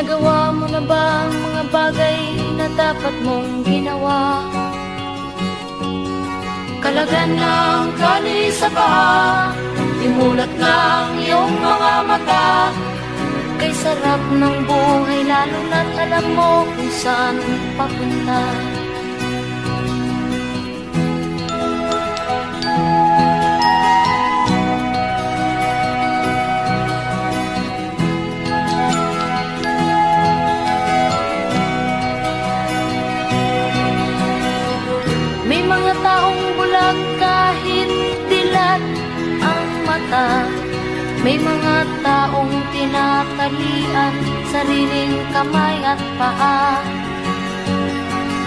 Nagawa mo na ba ang mga bagay na dapat mong ginawa? Kalagan ng tali sa paa, imulat ng iyong mga mata. Kay sarap ng buhay lalo na't alam mo kung saan papunta. May mga taong bulag kahit dilat ang mata. May mga taong tinatalian sariling kamay at paa.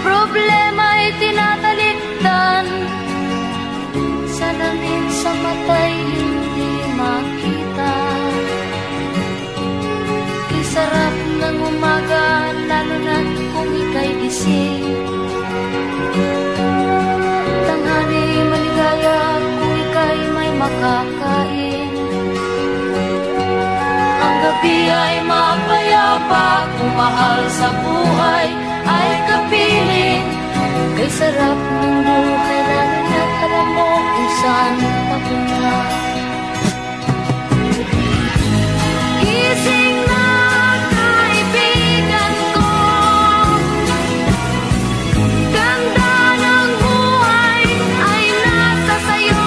Problema'y tinatalikdan, salamin sa mata'y hindi makita. Kisarap ng umaga, lalo na kung ika'y gising. Tanghali maligaya kung ika'y may makakain. Ang gabi ay mapayapa kung mahal sa buhay ay kapiling. Kay sarap ng buhay lalo na't alam mo kung saan papunta. Gising na kaibigan ko, ganda ng buhay ay nasa sayo.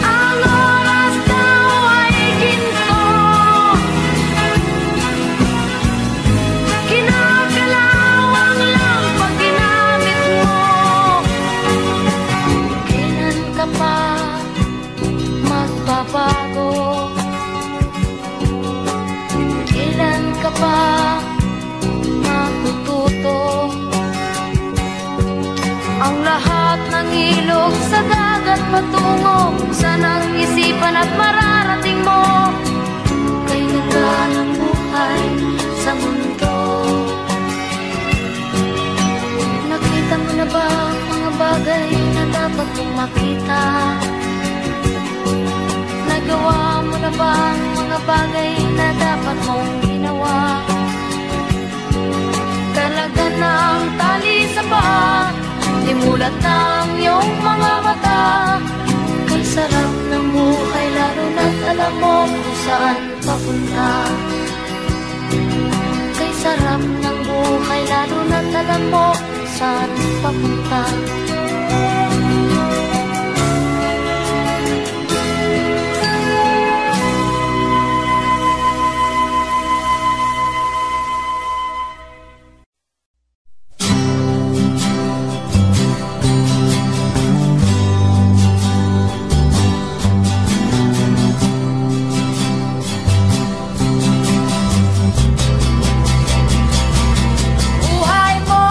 Ang oras daw ay ginto, kinakalawang lang pag ginamit mo. Kailan ka pa magbabago? Kailan ka pa matututo? Ang lahat ng ilog sa dagat patungo sa nag-isipan at mararating mo. Kay ganda ng buhay sa mundo. Nakita mo na ba ang mga bagay na dapat mong makita? Nagawa mo na ba ang mga bagay na dapat mong ginawa? Kalagan ng tali sa paa, imulat ng iyong mga mata. Kay sarap ng buhay lalo na't alam mo kung saan papunta. Kay sarap ng buhay lalo na't alam mo kung saan papunta. Buhay mo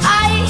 ay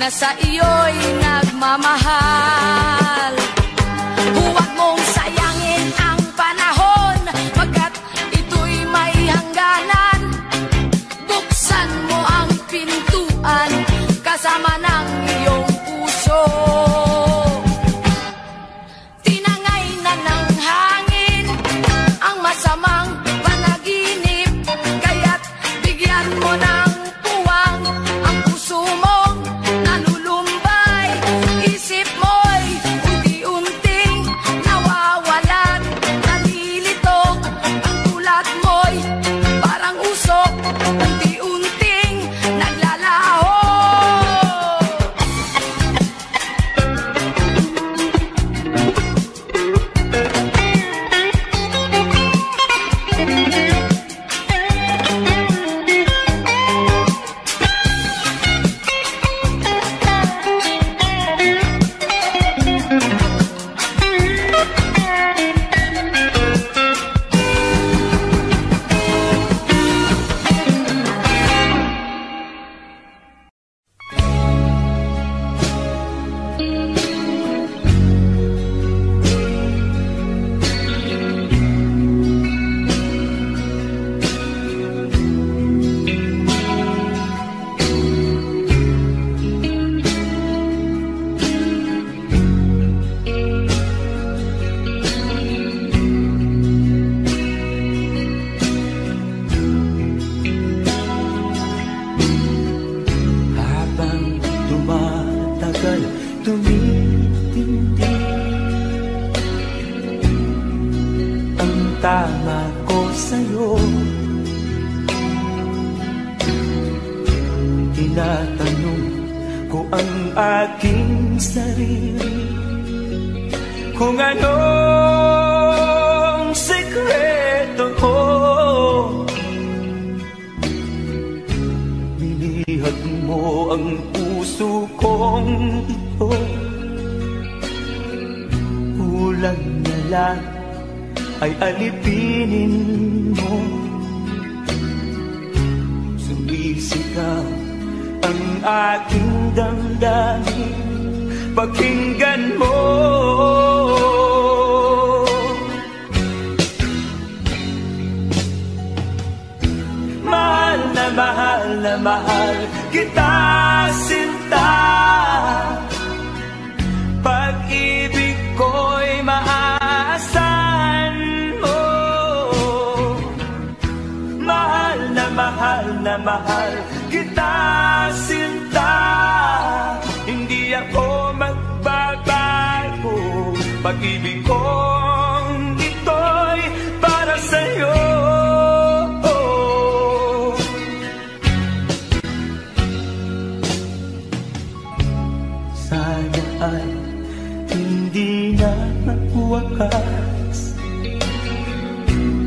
na sa iyo'y nagmamahal. Huwag mong sayangin ang panahon, pagkat ito'y may hangganan. Buksan mo ang pintuan kasama ng iyong puso. Tinangay na ng hangin ang masamang panaginip, kaya't bigyan mo ng puwang ang puso mong nalulumbay. Isip mo'y unti-unting nawawalan, nalilito ang tulad mo'y parang usok, unti-unting naglalaho. Tama ko sa'yo, tinatanong ko ang aking sarili kung anong sekreto ko. Binihag mo ang puso kong ito, kulang na lang ay alipinin mo. Sumisigaw ang aking damdamin, pakinggan mo. Mahal na mahal na mahal kita, sinta. Pag-ibig ko'y maaasahan mo. Mahal na mahal kita, sinta. Hindi ako magbabago. Pag-ibig kong ito'y para sa'yo. Sana ay hindi na magwakas,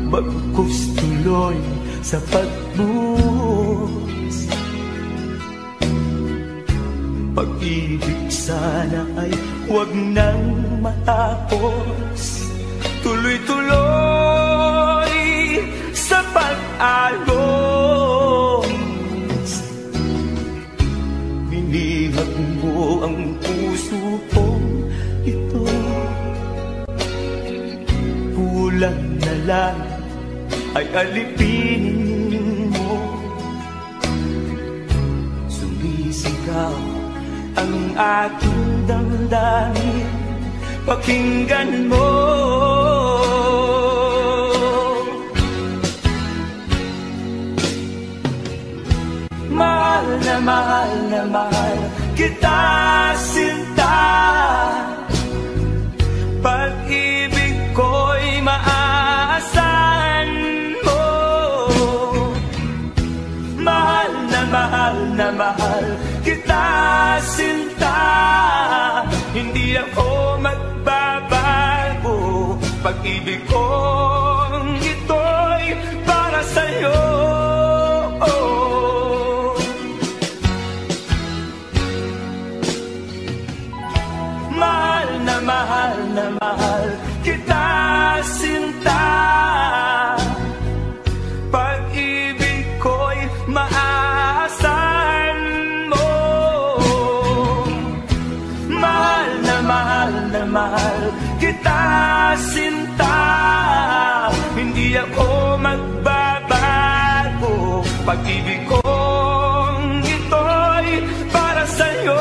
bagkus tuloy sa pagbuhos. Pag-ibig sana ay huwag nang matapos, tuloy-tuloy sa pag-agos. Binihag mo ang puso kong ito, kulang na lang ay alipinin mo. Sumisigaw ang aking damdamin, pakinggan mo. Mahal na mahal kita, sinta. Pag-ibig ko'y maaasahan mo. Mahal na mahal kita, sinta. Hindi ako magbabago. Pag-ibig kong ito'y para sa'yo. Mahal na mahal kita, sinta. Pag-ibig ko'y maaasahan mo. kita sinta. Hindi ako magbabago, pag-ibig kong ito'y para sa'yo.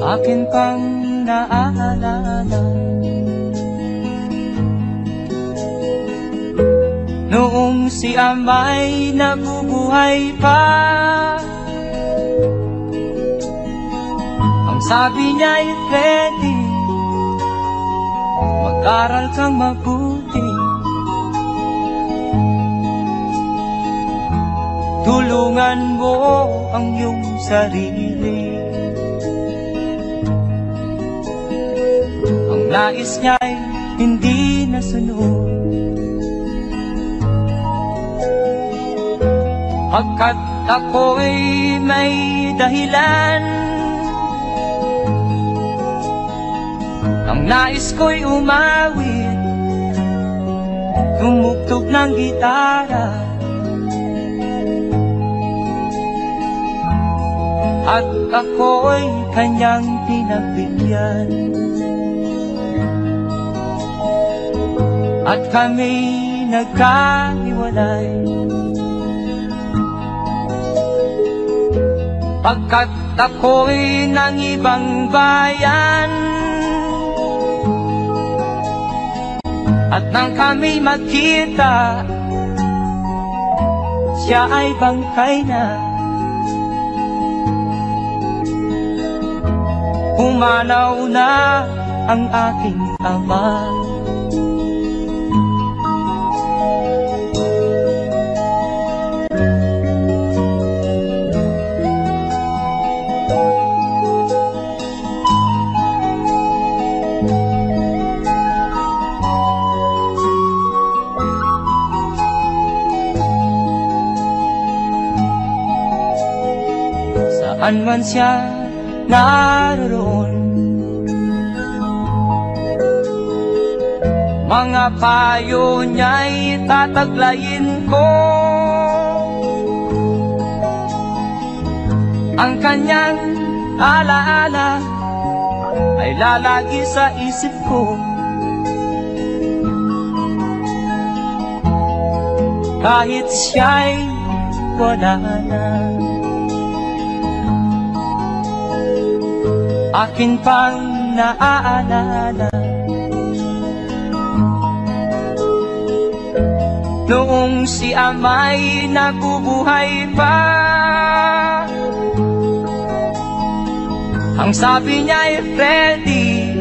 Akin pang naaalala noong si ama'y nabubuhay pa. Ang sabi niya'y ready, mag-aral kang mabuti, tulungan mo ang iyong sarili. Ang nais niya'y hindi nasunod, pagkat ako'y may dahilan. Ang nais ko'y umawit, tumugtog ng gitara, at ako'y kanyang pinagbigyan. At kami nagkahiwalay, pagkat ako'y ng ibang bayan. At nang kami magkita, siya ay bangkay na. Pumanaw na ang aking ama. Saan man siya naroon, mga payo niya'y tataglayin ko. Ang kanyang alaala ay lalagi sa isip ko, kahit siya'y wala na. Akin pang naaalala noong si ama'y nabubuhay pa. Ang sabi niya'y ready,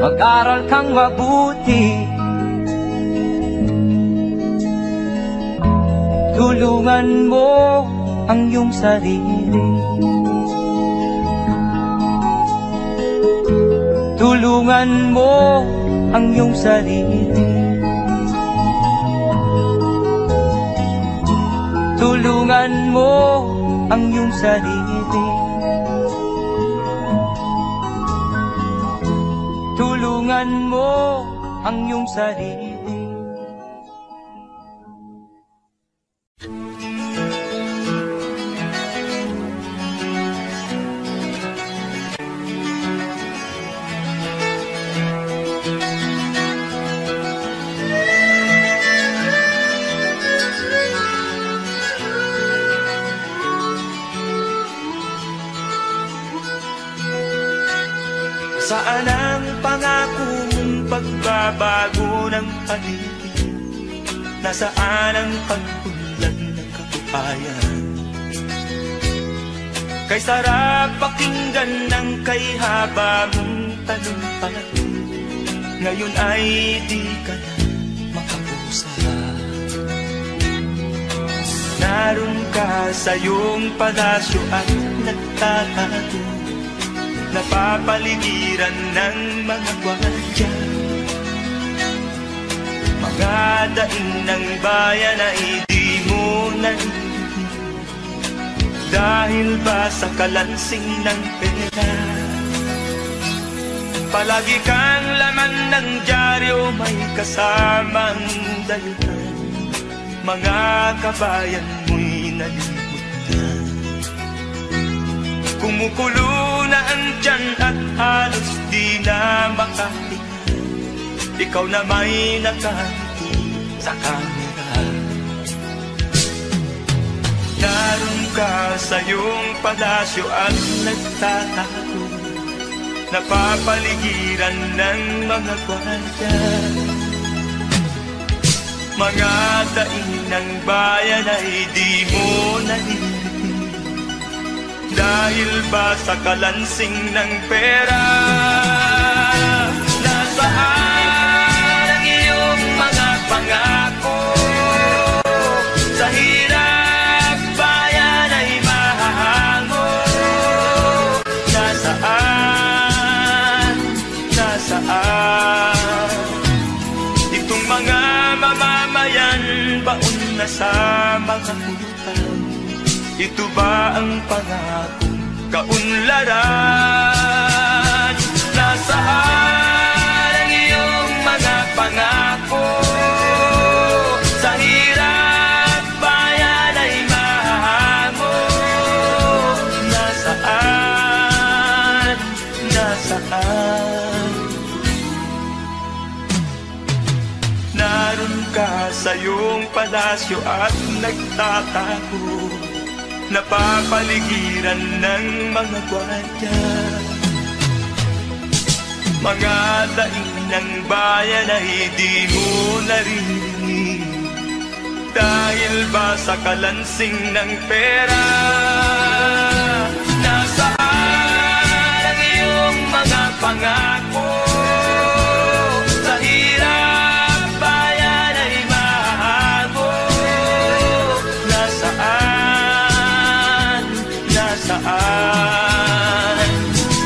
mag-aral kang mabuti, tulungan mo ang iyong sarili. Tulungan mo ang iyong sarili. Tulungan mo ang iyong sarili. Tulungan mo ang iyong sarili. Nasaan ang pangako mong pagbabago ng paligid? Nasaan ang pag-unlad ng kabuhayan? Kay sarap pakinggan ng kay haba mong talumpati, ngayon ay di ka na makapusa. Naroon ka sa iyong palasyo at nagtatago, napapaligiran ng mga gwardiya. Mga daing ng bayan ay di mo narinig, dahil ba sa kalansing ng pera? Palagi kang laman ng dyaryo, may kasamang dayuhan. Mga kabayan mo'y nalimutan. Kumukulo na ang tiyan at halos di na makahinga, ikaw na may nakangiti sa kamera. Naroon ka sa iyong palasyo at nagtatago, napapaligiran ng mga gwardiya. Mga daing ng bayan ay di mo narinig, dahil ba sa kalansing ng pera? Nasaan ang iyong mga pangako? Sa hirap bayan ay mahahango. Nasaan? Itong mga mamamayan, baon na sa mga utang. Ito ba ang pangakong kaunlaran? Nasaan ang iyong mga pangako? Sa hirap bayan ay mahahango. Nasaan? Naroon ka sa iyong palasyo at nagtatago, napapaligiran ng mga gwardiya. Mga daing ng bayan ay di mo narinig, dahil ba sa kalansing ng pera? Nasaan ang iyong mga pangako? Sa hirap bayan ay mahahango. Nasaan?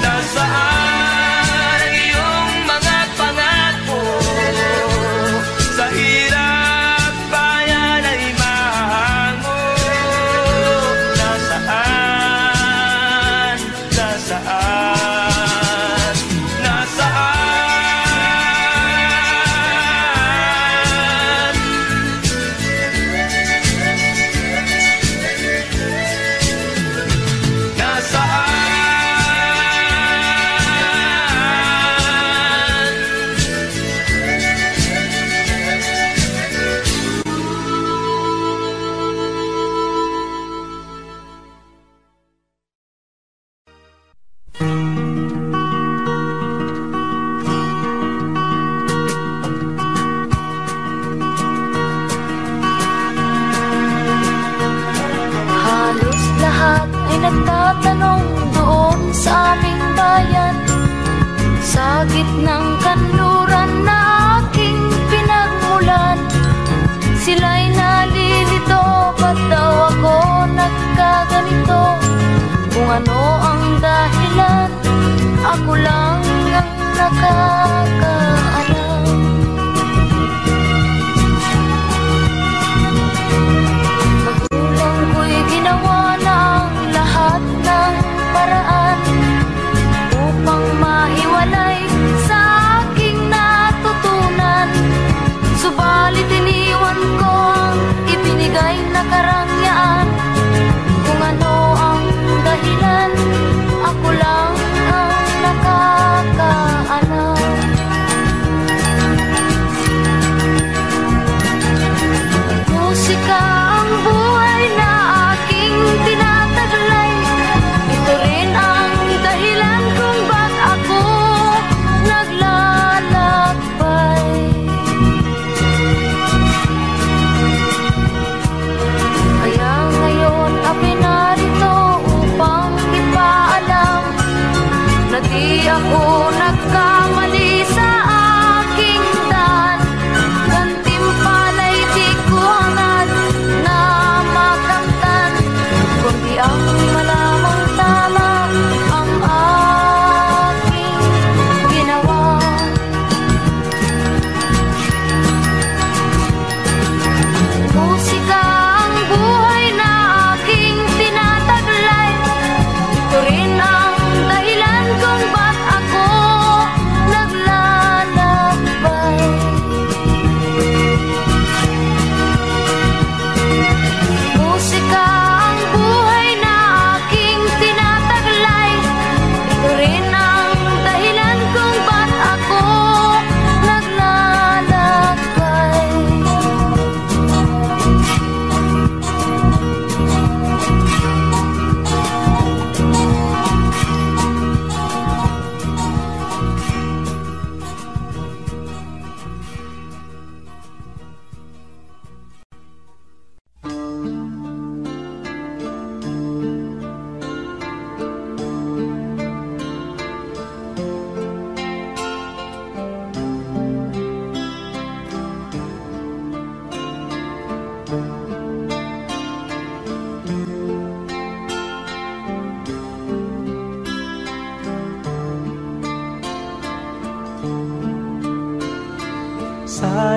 Nasaan ang iyong mga pangako? Sa hirap bayan ay mahahango. Nasaan?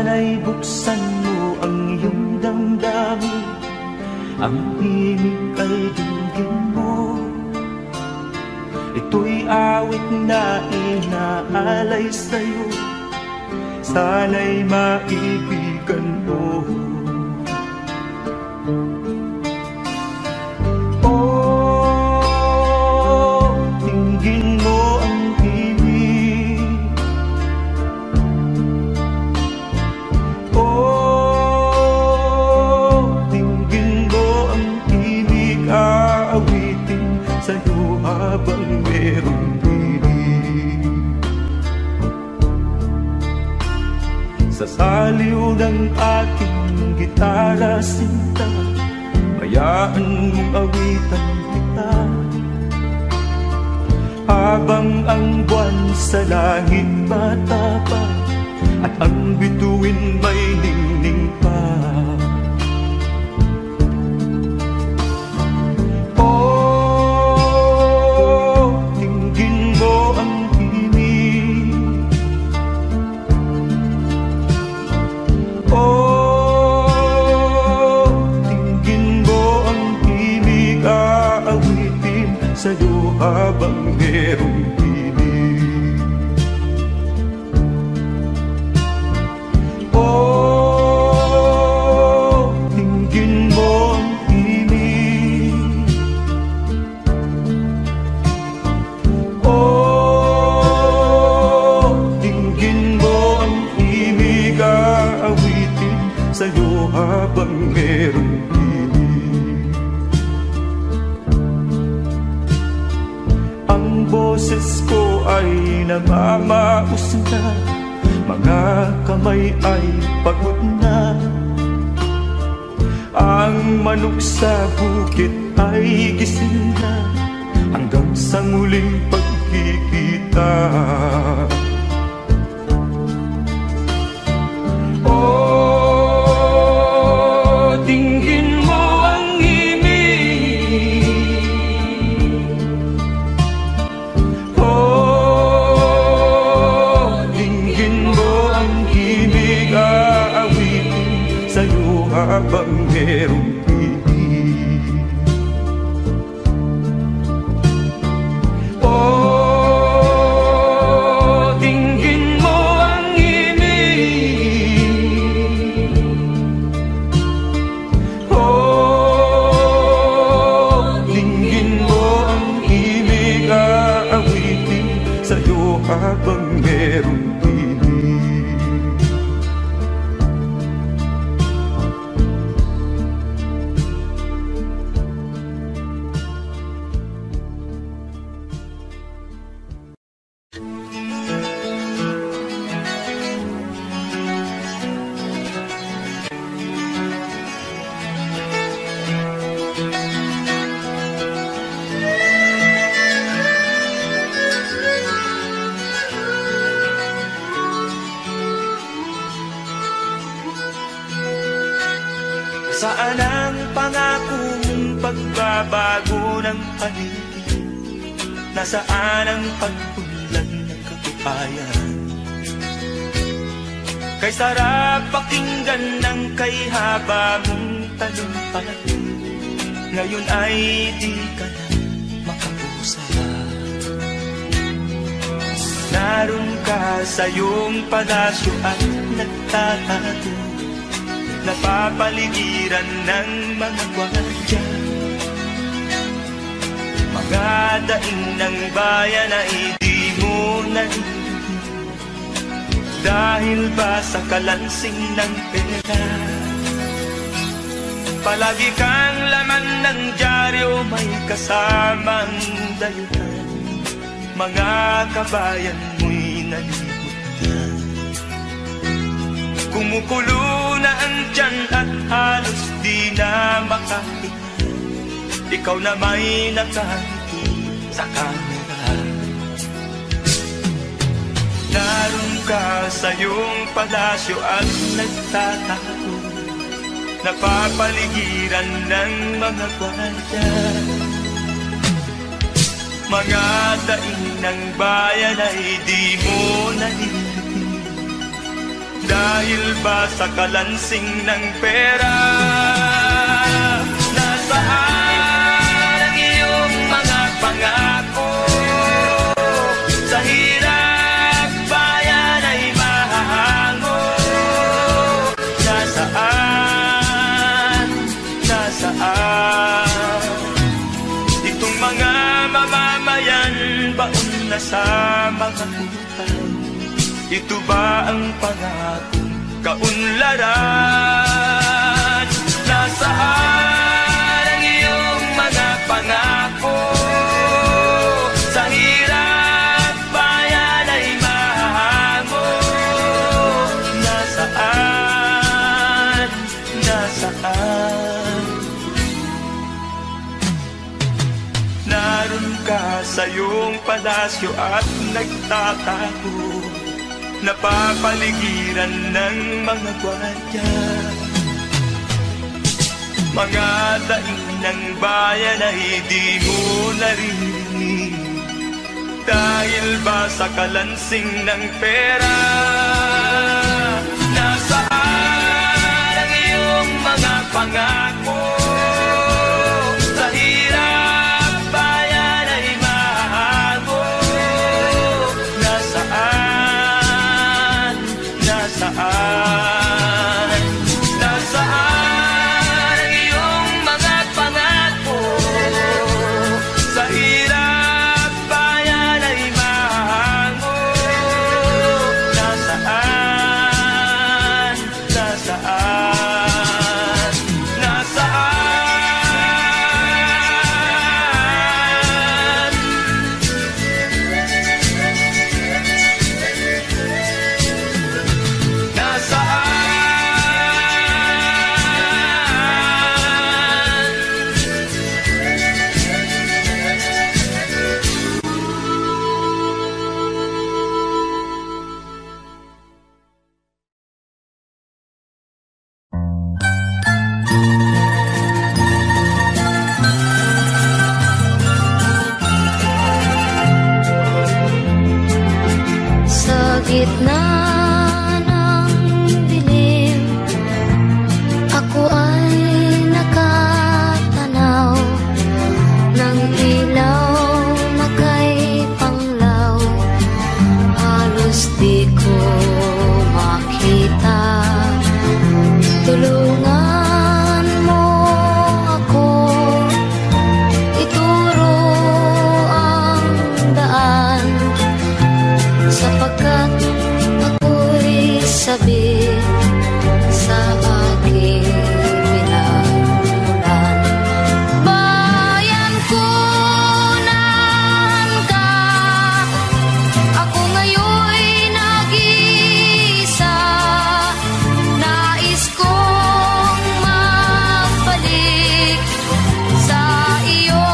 Sana'y buksan mo ang iyong damdamin, ang himig ay dinggin mo. Ito'y awit na inaalay sa'yo, sana'y maibigan mo. Oh, dinggin mo ang himig. Oh, dinggin mo ang himig, aawitin sa'yo habang merong himig. Sa saliw ng aking gitara sinta, hayaan mong awitan kita, habang ang buwan sa langit matapang at ang bituin may ningning pa. Oh, dinggin mo ang himig. Oh, dinggin mo ang himig, aawitin sa'yo habang merong himig. Oh, dinggin mo ang himig. Oh, dinggin mo ang himig, aawitin sa'yo habang merong himig. Ang boses ko ay namamaos na, mga kamay ay pagod na. Ang manok sa bukid ay gising na, hanggang sa muling pagkikita. Oh, dinggin mo ang himig. Oh, dinggin mo ang himig, aawitin sa'yo habang merong himig. Oh, dinggin mo ang himig. Oh, dinggin mo ang himig, aawitin sa'yo habang merong himig. Saan ang pangako mong pagbabago ng paligid? Nasaan ang pagpunlan ng katibayan? Kay sarap pakinggan ng kay haba mong talumpati, ngayon ay di ka na makapusa. Naroon ka sa iyong palasyo at nagtatago, napapaligiran ng mga gwardiya. Mga daing ng bayan ay di mo narinig, dahil ba sa kalansing ng pera? Palagi kang laman ng dyaryo, may kasamang dayuhan. Mga kabayan mo'y nalimutan. Kumukulo na ang tiyan at halos di na makahinga, ikaw na may nakangiti sa kamera. Naroon ka sa iyong palasyo at nagtatago, napapaligiran ng mga gwardiya. Mga daing ng bayan ay di mo narinig, Dahil ba sa kalansing ng pera? Nasaan ang iyong mga pangako? Sa hirap bayan ay mahahango. Nasaan? Nasaan? Itong mga mamamayan, baon na sa mga utang. Ito ba ang pangakong kaunlaran? Nasaan ang iyong mga pangako? Sa hirap bayan ay mahango. Nasaan? Nasaan? Naroon ka sa iyong palasyo at nagtatago, napapaligiran ng mga gwardiya. Mga daing ng bayan ay di mo naririnig. Dahil ba sa kalansing ng pera? Nasaan ang iyong mga pangako? Sa hirap bayan ay mahago. Nasaan? Nasaan? Nasaan ang iyong mga pangako? Sa hirap bayan ay mahango. Nasaan? Nasaan? Nasaan? Sa gitna ng dilim, ako ay nakatanaw ng ilaw na kay panglaw. Halos di ko makita. Tulungan mo ako, ituro ang daan, sapagkat ako'y sabi sa aking pinagmulan. Bayan ko, naan ka? Ako ngayon'y nag-iisa. Nais kong magbalik sa iyo,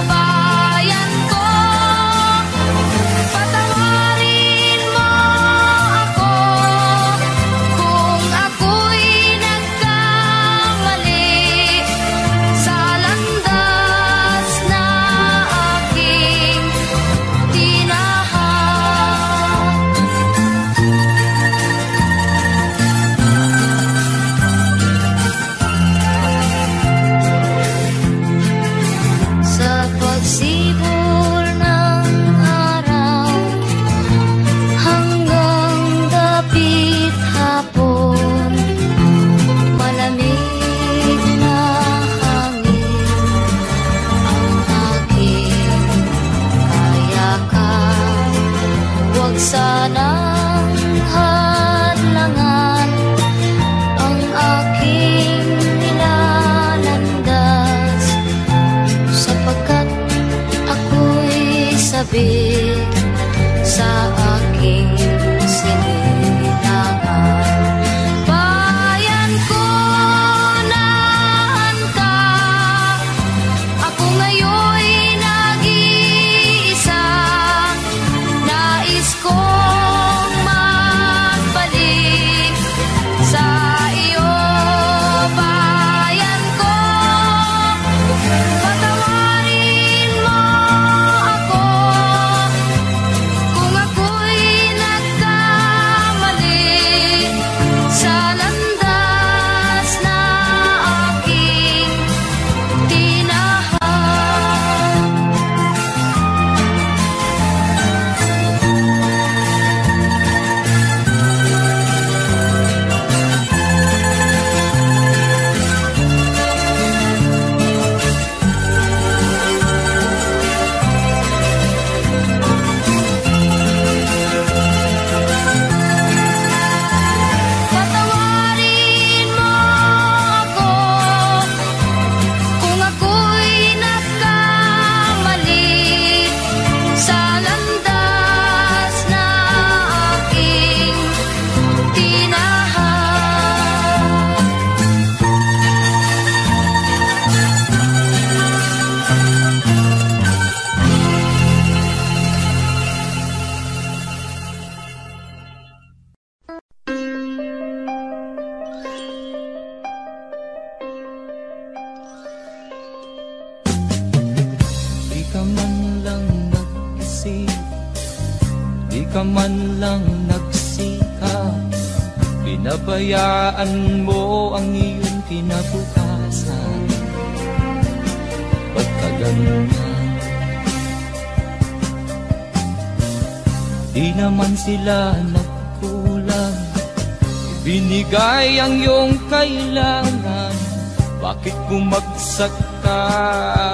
bayan ko. Patawarin mo ako kung ako'y nagkamali sa landas na aking tinahak. Sa pagsibol ng araw hanggang dapit hapon, malamig na hangin ang aking kayakan. Huwag sanang hadlangan ang aking nilalandas, sapagkat ako'y sabik sa aking sinilangan. Bayan ko, naan ka? Ako ngayon'y nag-iisa. Nais kong magbalik sa iyo, bayan ko. Patawarin mo ako ka man lang nag-isip, di ka man lang nagsikap, pinabayaan mo ang iyong kinabukasan. Ba't ka ganyan? Di naman sila nagkulang, binigay ang iyong kailangan. Bakit bumagsak ka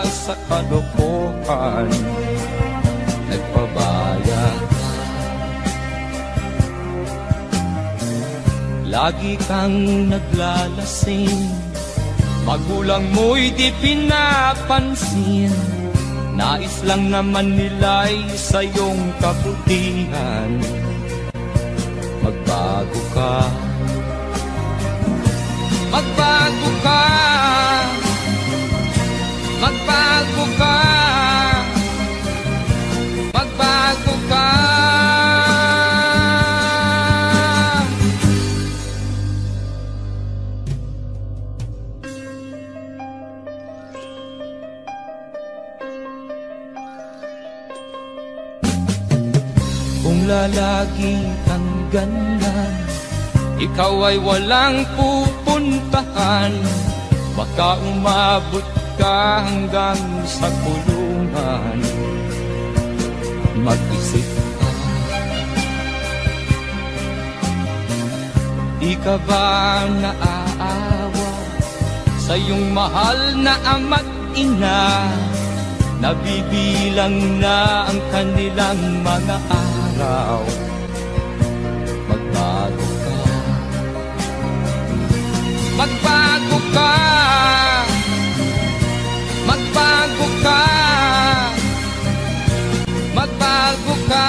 sa kalokohan? Nagpabaya ka, lagi kang naglalasing, magulang mo'y di pinapansin. Nais lang naman nila'y sa iyong kabutihan. Magbago ka, magbago ka, magbago ka, magbago ka. Kung lalagi kang ganyan, ikaw ay walang pupuntahan. Baka umabot ka hanggang sa kulungan. Mag-isip ka, di ka ba naaawa sa iyong mahal na ama't ina? Nabibilang na ang kanilang mga araw. Magbago ka, magbago ka, magbago ka, magbago ka.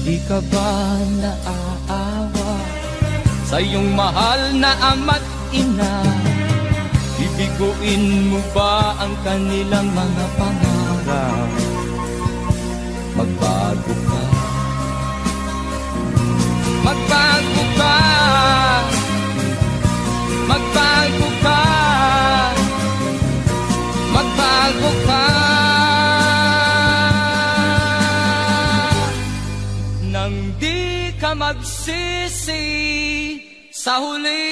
Di ka ba naaawa sa iyong mahal na ama't ina? Bibiguin mo ba ang kanilang mga pangarap? Magbago ka, magbago ka, magbago ka, magbago ka. Nang di ka magsisi sa huli.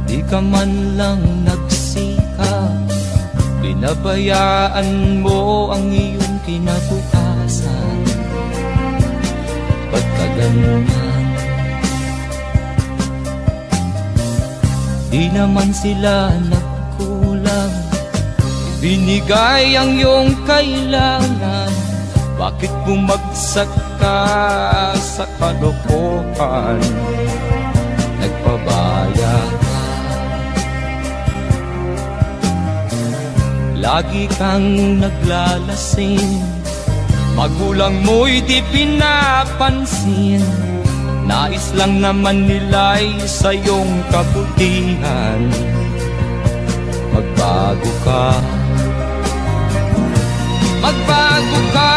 Di ka man lang nagsikap, pinabayaan mo ang iyong kinabukasan. Ba't ka ganyan? Di naman sila nagkulang, binigay ang iyong kailangan. Bakit bumagsak ka sa kalokohan? Nagpabaya ka, lagi kang naglalasing, magulang mo'y di pinapansin. Nais lang naman nila'y sa iyong kabutihan. Magbago ka, magbago ka,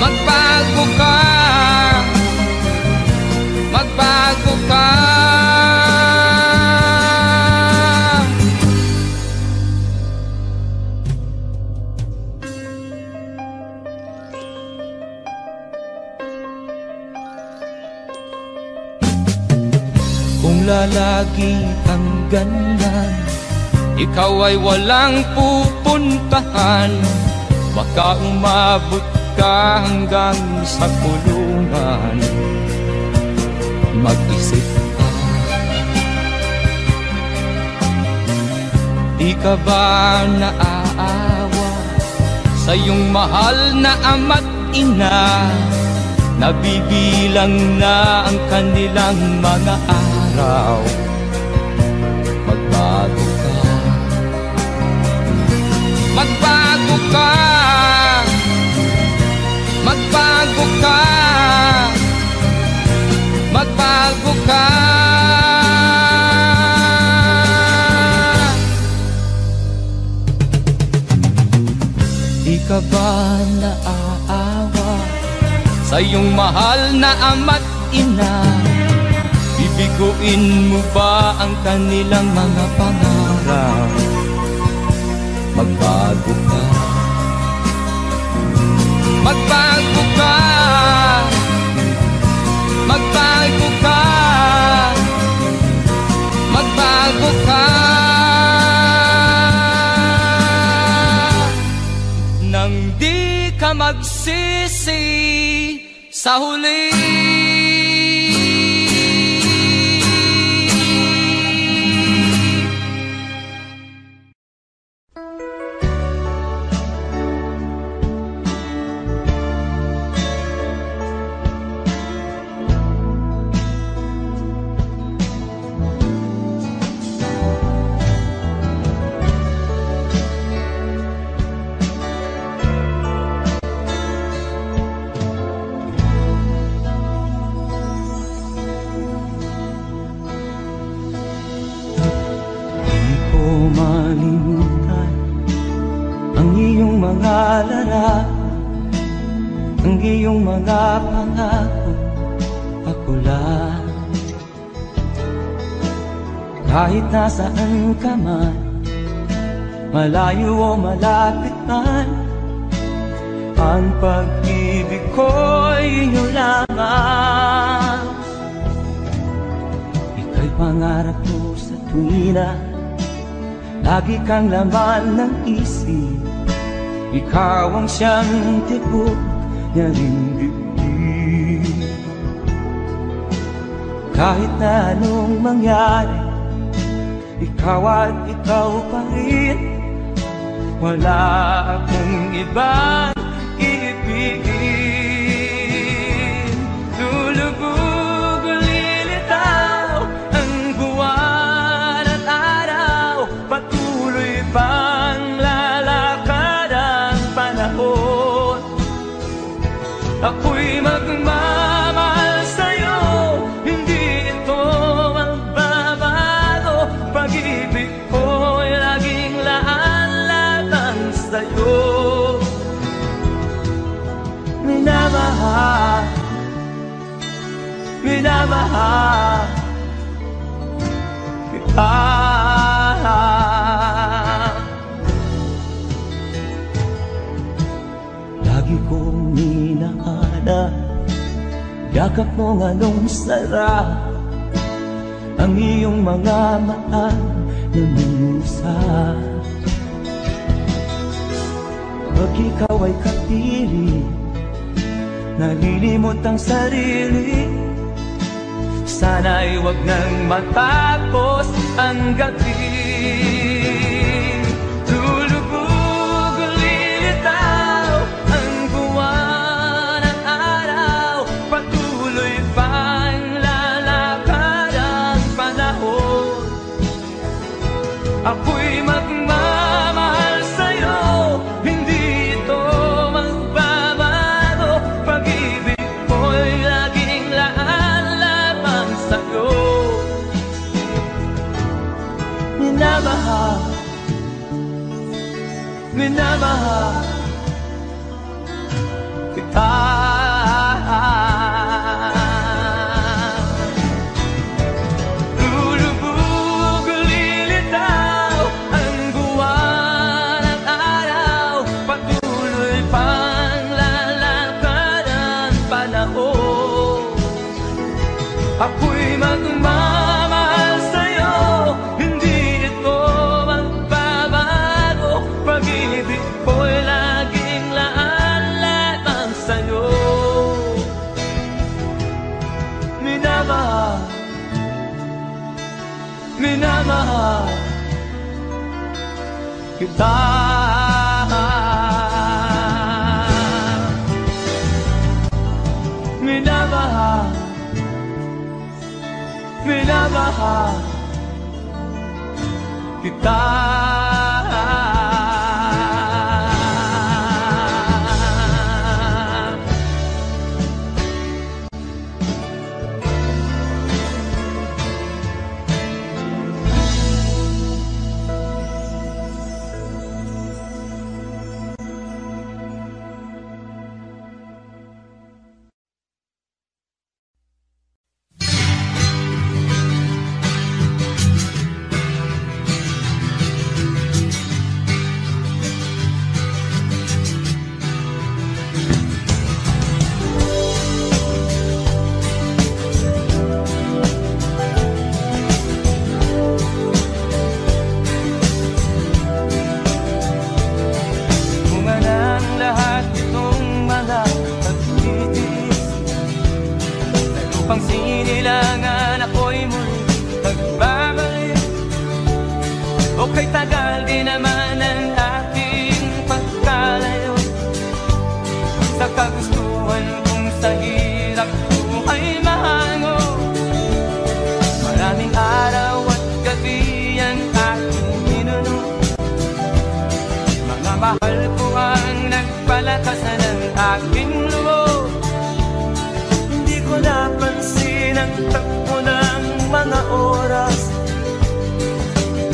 magbago ka, magbago ka. Kung lalagi kang ganyan, ikaw ay walang pupuntahan. Baka umabot ka hanggang sa kulungan. Mag-isip ka, di ka ba naaawa sa iyong mahal na ama't ina? Nabibilang na ang kanilang mga araw. Magbago ka, magbago ka ba naaawa sa iyong mahal na ama't ina? Bibiguin mo ba ang kanilang mga pangarap? Magbago ka, magbago ka, magbago ka, magbago ka, nang di ka magsisi sa huli. Ang iyong mga pangako, ako lang. Kahit nasaan ka man, malayo o malapit man, ang pag-ibig ko'y iyo lamang. Ika'y pangarap ko sa tuwina, lagi kang laman ng isip. Ikaw ang siyang tibok niya ring dibdib. Kahit na anong mangyari, ikaw at ikaw pa rin. Wala akong ibang iibigin. Lulubog o lilitaw ang buwan at araw, patuloy pang lalakad ang panahon. Ako'y magmamahal sa'yo, hindi ito magbabago. Pag-ibig ko'y laging laan-laban sa'yo. Minamahal, minamahal kita. Lagi kong minahana, yakap mo nga nung sarap, ang iyong mga mata na minusap. Pag ikaw ay kapiling, nalilimot ang sarili. Sana'y wag nang matapos ang gabi. Lulubog o lilitaw ang buwan at araw, patuloy pang lalakad ang panahon. Ako'y magmamahal sa'yo, hindi ito magbabago. Pag-ibig ko'y laging laan-laban sa'yo. Minamahal, minamahal kita. Lulubog o lilitaw ang buwan at araw, patuloy pang lalakad ang panahon. Ako'y magmamahal sa'yo, hindi ito magbabago. Pag-ibig ko'y laging laan-laban sa'yo. Minamahal, minamahal kita. Minamahal, minamahal kita. din naman ang aking pagkalayo sa kagustuhan kong sa hirap buhay mahango. Maraming araw at gabi ang aking minuno, mga mahal ko ang nagpalakasan ng aking loob. Hindi ko napansin ang takbo ng mga oras.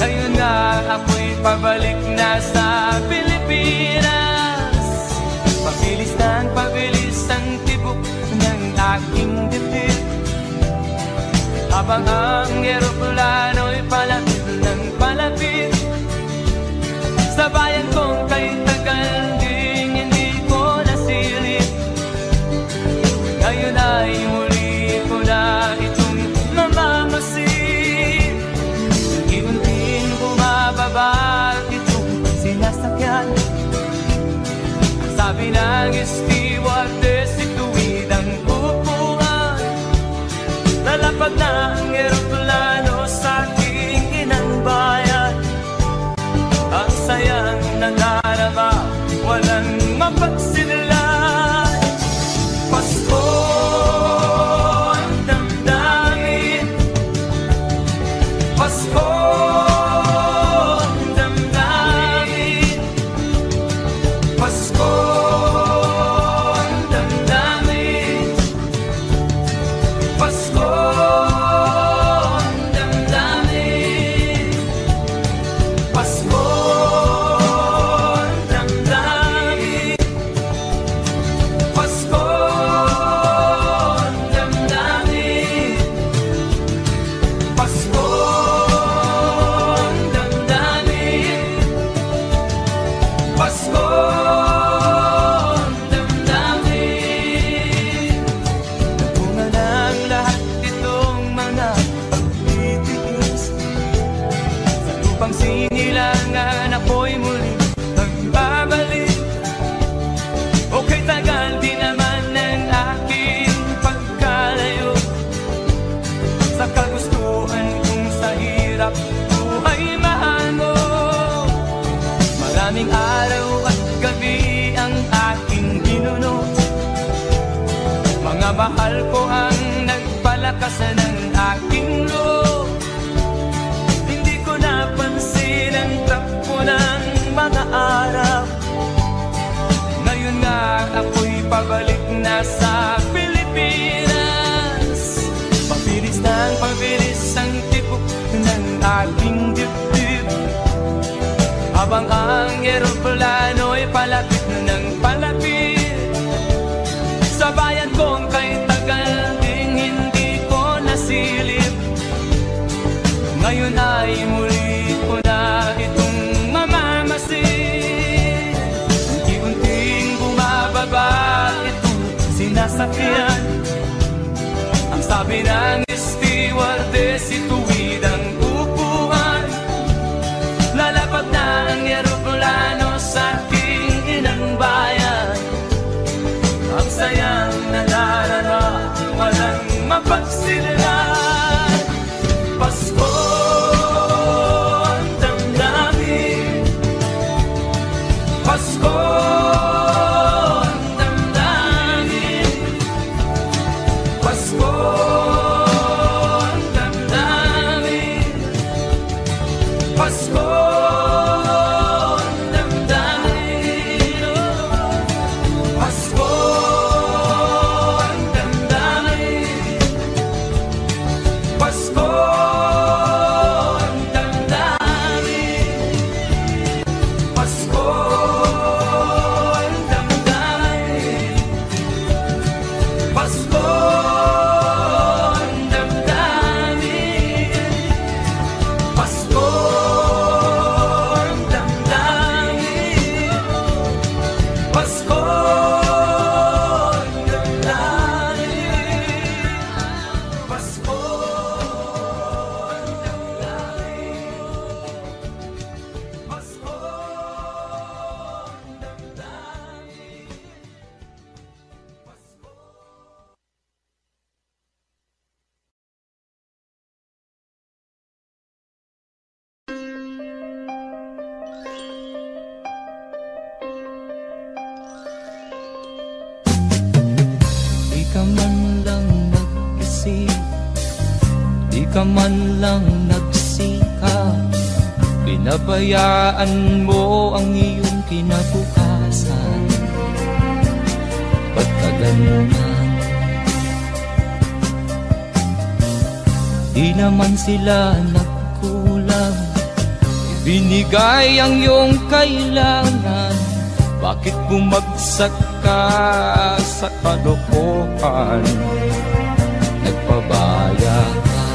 Ngayon nga ako'y pabalik na sa Pilipinas. Pabilis ang tibok ng aking dibdib, habang ang eroplano'y palapit ng palapit sa bayan kong kay tagal ding hindi ko nasilip. Ngayon ay muli ko na itong mamamasid. Unti-unting bumababa itong sinasakyan. Ang sabi ng stewardess, ituwid ang upuan. Lalapag na ang eroplano sa aking inang bayan. Ang sayang nadarama, walang mapagsinlan. Pasko ang damdamin, Pasko ang damdamin, Pasko ang damdamin, Pasko ang damdamin, Pasko ang damdamin, Pasko ang damdamin, Pasko ang damdamin, Pasko ang damdamin. Napunga ng lahat itong mga pagtitiis, sa lupang sinilangan ako'y muli magbabalik. Okay, tagal din naman ng aking pagkalayo sa kagustuhan kong sa hirap buhay mahango. Maraming araw at gabi ang aking binuno, mga mahal ko ang nagpalakasan ng aking loob. Hindi ko napansin ang takbo ng mga araw. Ngayon nga ako'y pabalik na sa Pilipinas. Pabilis ang tibok ng aking dibdib, habang ang eroplano'y palapit ng palapit sa bayan kong kay tagal ding hindi ko nasilip. Ngayon ay muli ko na itong mamamasid. Unti-unting bumababa itong sinasakyan. Ang sabi ng stewardess, ituwid ang upuan. Lalapag na ang eroplano sa aking inang bayan. Ang sayang nadarama, walang mapagsinlan. Pasko ang damdamin, Pasko ang damdamin, Pasko ang damdamin, Pasko ang damdamin, Pasko ang damdamin, Pasko ang damdamin, Pasko ka man lang nagsikap, pinabayaan mo ang iyong kinabukasan. Ba't ka ganyan? Di naman sila nagkulang, ibinigay ang iyong kailangan. Bakit bumagsak ka sa kalokohan? Nagpabaya ka,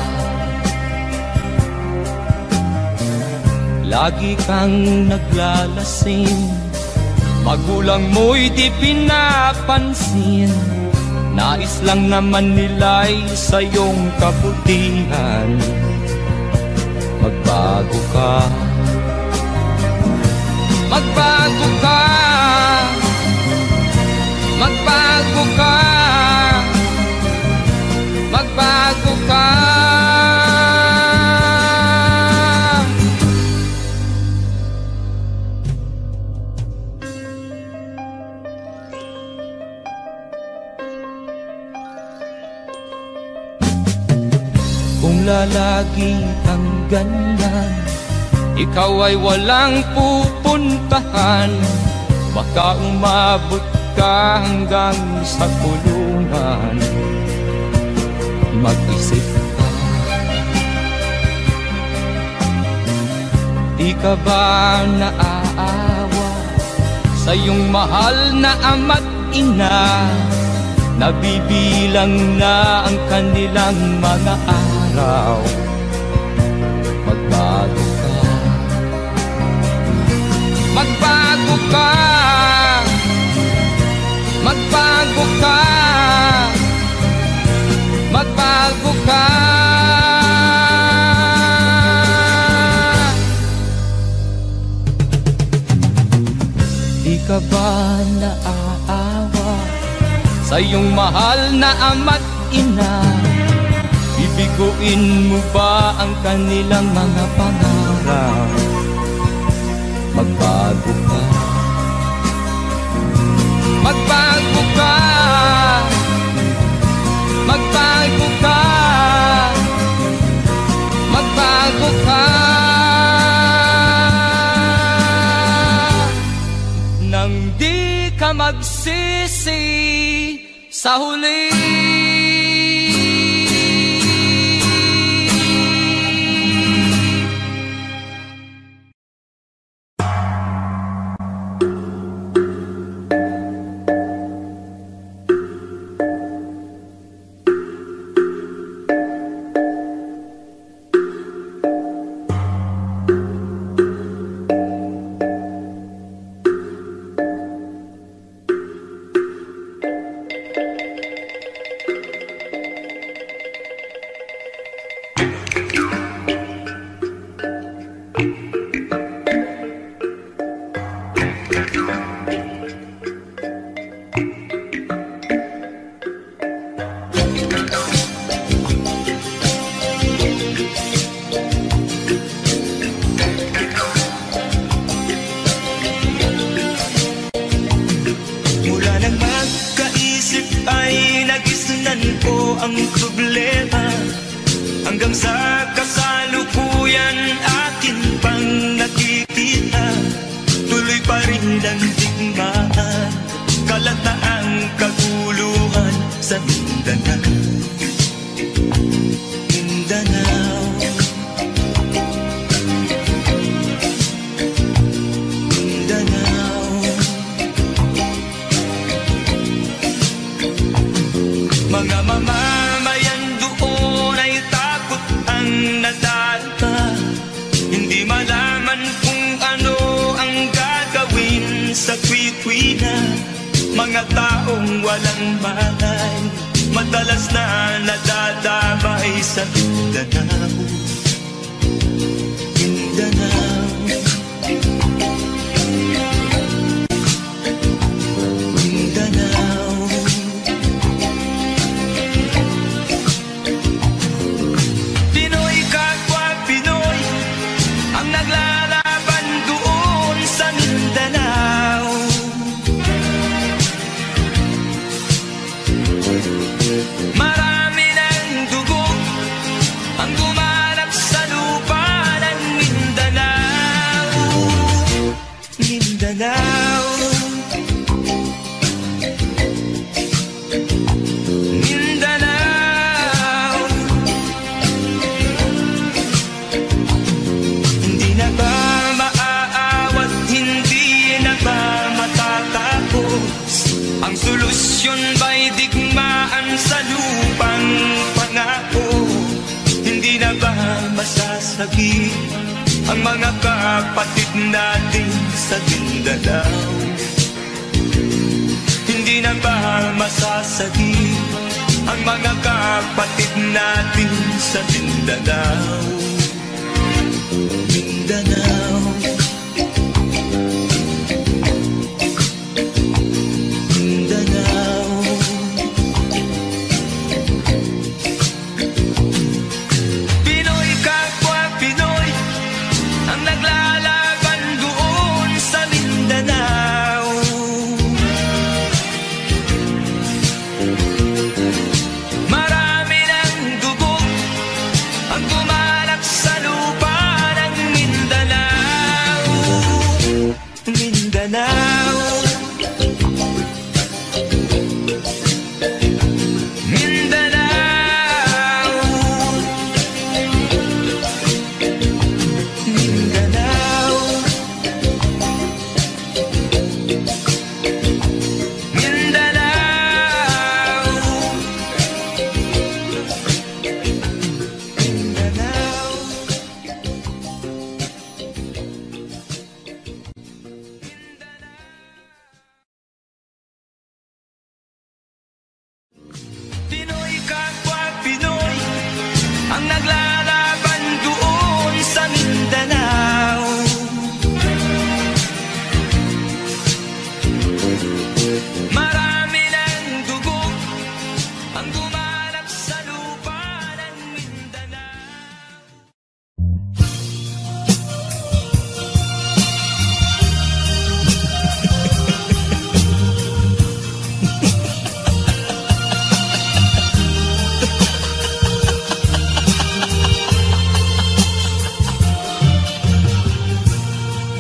lagi kang naglalasing, magulang mo'y di pinapansin. Nais lang naman nila'y sa iyong kabutihan. Magbago ka, magbago ka, magbago ka, magbago ka. Kung lalagi kang ganyan, ikaw ay walang pupuntahan. Baka umabot ka hanggang sa kulungan. Mag-isip ka, di ka ba naaawa sa iyong mahal na ama't ina? Nabibilang na ang kanilang mga araw. Magbago ka, magbago ka, magbago ka, magbago ka. Di ka ba naaawa sa iyong mahal na ama't ina? Bibiguin mo ba ang kanilang mga pangarap? Magbago ka, magbago ka, magbago ka, magbago ka. Nang di ka magsisi sa huli. ang problema. Hanggang sa kasalukuyan akin pang nakikita, tuloy pa rin ang digmaan, kalataang kaguluhan sa Mindanao. Mindanao, Mindanao. Mga mamamayan doon ay takot ang nadalpa, hindi malaman kung ano ang gagawin sa kwit-kwina. Mga taong walang malay, madalas na nadadamay sa Mindanao. Mindanao, Mindanao. Pinoy kapwa Pinoy ang naglalaban doon sa Mindanao. Marami ng dugo ang Mindanao, Mindanao. Hindi na ba maaawat, hindi na ba matatapos? Ang solusyon ba'y digmaan sa lupang pangako? Hindi na ba masasagi ang mga kapatid natin sa Mindanao? Hindi na ba masasagi ang mga kapatid natin sa Mindanao? Mindanao, Mindanao. Pinoy kapwa Pinoy ang naglalaban doon sa Mindanao. Marami ng dugo ang gumalak sa lupa ng Mindanao. Mindanao, Mindanao, Mindanao, Mindanao, Mindanao. Pinoy kapwa Pinoy ang naglalaban doon sa Mindanao. Marami ng dugo ang gumalak sa lupa ng Mindanao.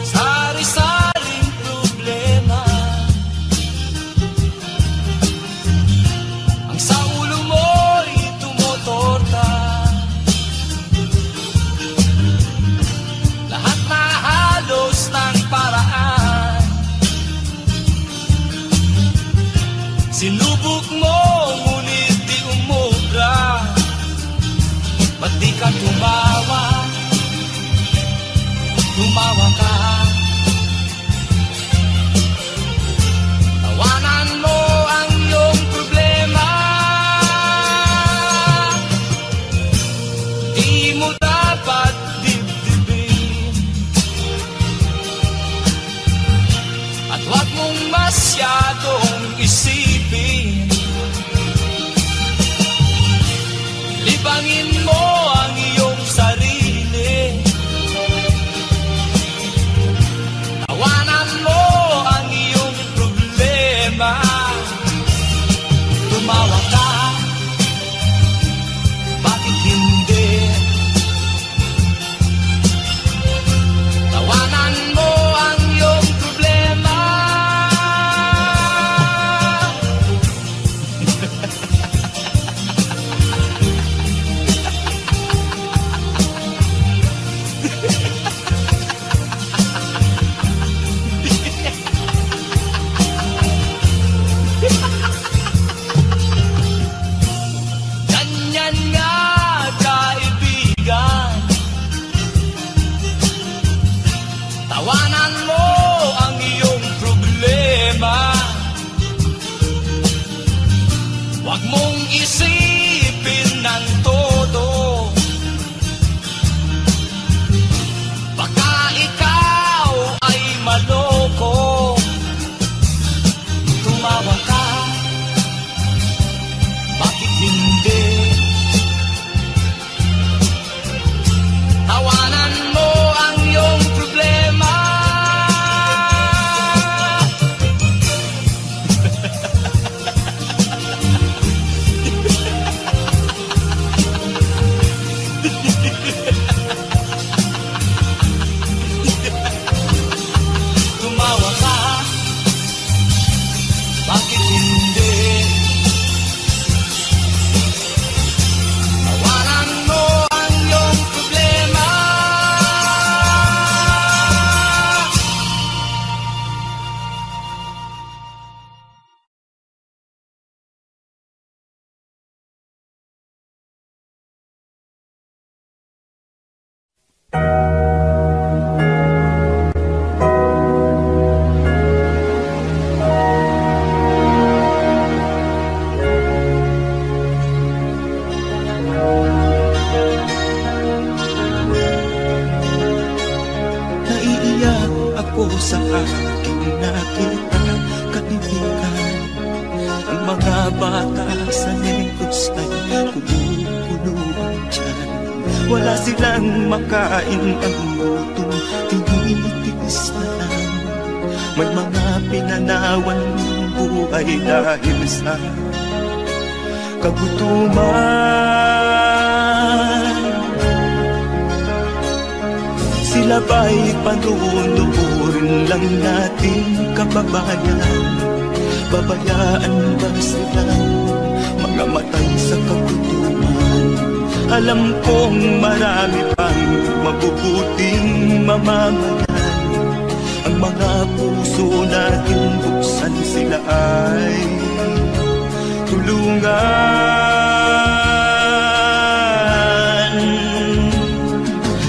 Sari-saring problema ang sa ulo mo'y tumutorta. Lahat na halos ng paraan sinubok mo, ngunit di umubra. Ba't di ka tumawa? Tumawa ka. Tawanan mo ang iyong problema. Di mo dapat dibdibin, at huwag mong masyadong isipin. Libangin mo ang iyong sarili. Tawanan mo ang iyong problema. Tumawa ka, bakit hindi? Tawanan mo ang iyong problema. Sa aking nakita kaibigan, ang mga bata sa Negros ay kumukulong dyan. Wala silang makain, ang gutom tinitiis na lang. May mga pinanawan ng buhay dahil sa kagutuman. Sila ba'y panunurin lang nating kababayan? Babayaan ba silang mga matay sa kagutuman? Alam kong marami pang mabubuting mamamayan. Ang mga puso natin buksan, sila ay tulungan.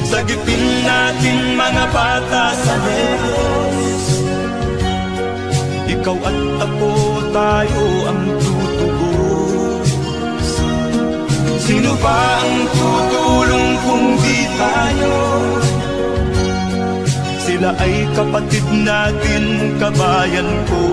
Sagipin natin mga bata sa Negros, ikaw at ako, tayo ang tutubos. Sino ba ang tutulong kung di tayo? Sila ay kapatid natin, kabayan ko.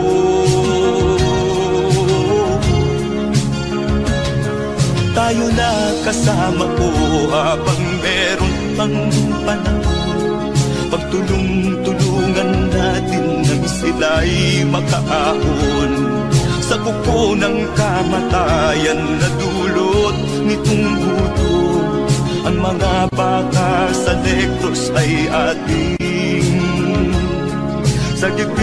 Tayo na kasama ko habang meron pang panahon. Pagtulong-tulungan natin nang sila'y makaahon sa kuko ng kamatayan na dulot nitong gutom. Ang mga bata sa Negros ay ating sagipin.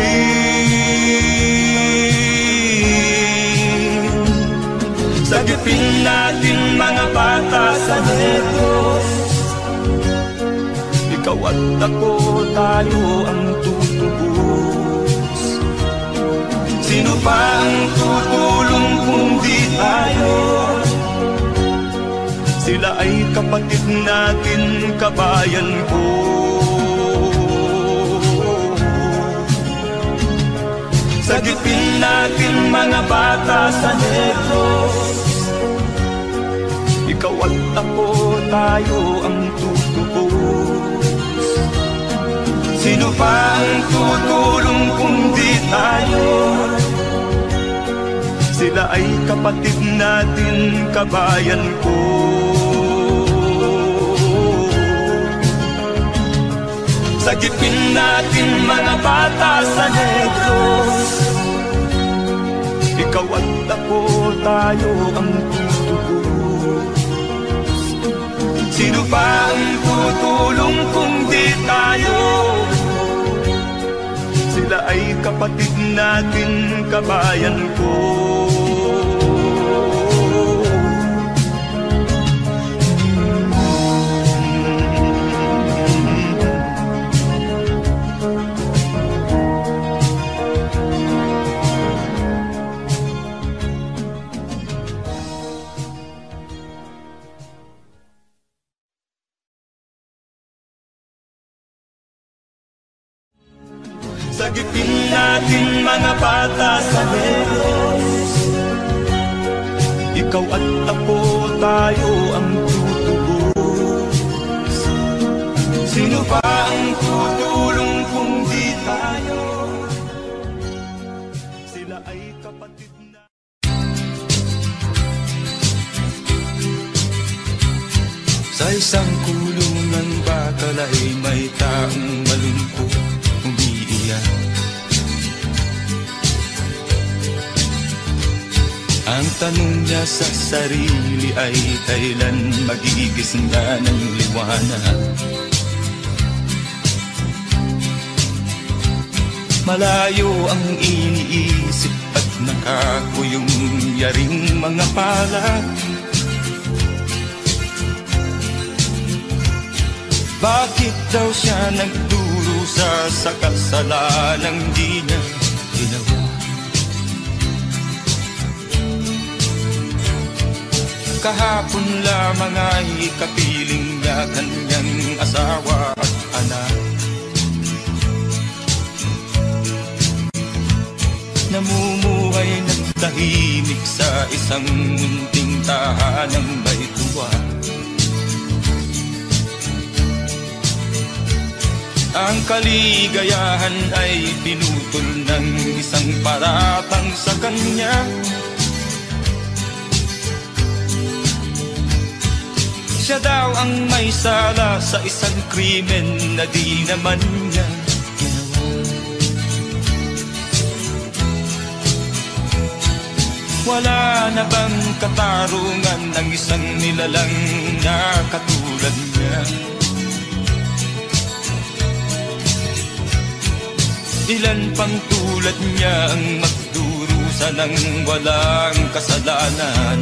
Sagipin natin mga bata sa Negros, ikaw at ako, tayo ang tutubos. Sino pa ang tutulong kung di tayo? Sila ay kapatid natin, kabayan ko. Sagipin natin mga bata sa Negros, ikaw at ako, tayo ang tutubos. Sino pa ang tutulong kung di tayo? Sila ay kapatid natin, kabayan ko. Sagipin natin mga bata sa Negros, ikaw at ako, tayo ang tutubos. Sino pa ang tutulong kung di tayo? Sila ay kapatid natin, kabayan ko. Sagipin natin mga bata sa Negros, ikaw at ako, tayo ang tutubos. Sino pa ang tutulong kung di tayo? Sila ay kapatid na. Sa isang kulungan bakal ay may taong malungkot umiiyak. Ang tanong niya sa sarili ay kailan magigising na ng liwanag. Malayo ang iniisip at nakakuyong yaring mga palad. Bakit daw siya nagdurusa sa kasalanang di niya ginawa? Kahapon lamang ay kapiling niya kanyang asawa at anak. Namumuhay ng tahimik sa isang munting tahanang may tuwa. Ang kaligayahan ay pinutol ng isang paratang sa kanya. Siya daw ang may sala sa isang krimen na di naman niya ginawa. Wala na bang katarungan ng isang nilalang na katulad niya? Ilan pang tulad niya ang magdurusa ng walang kasalanan?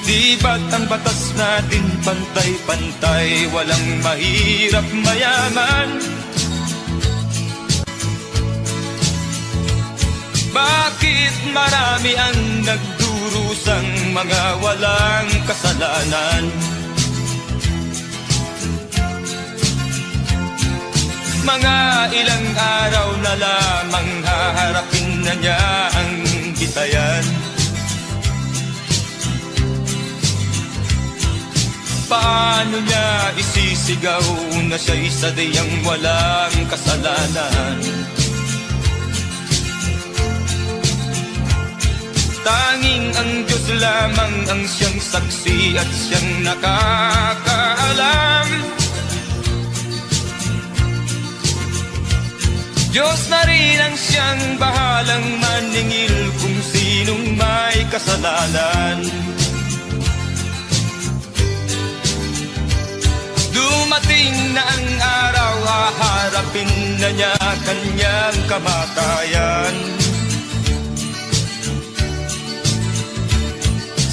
Di ba't ang batas natin pantay-pantay, walang mahirap mayaman? Bakit marami ang nagdurusang mga walang kasalanan? Mga ilang araw na lamang haharapin na niya ang bitayan. Paano niya isisigaw na siya'y sadyang walang kasalanan? Tanging ang Diyos lamang ang siyang saksi at siyang nakakaalam. Diyos na rin ang siyang bahalang maningil kung sinong may kasalanan. Dumating na ang araw, haharapin na niya kanyang kamatayan.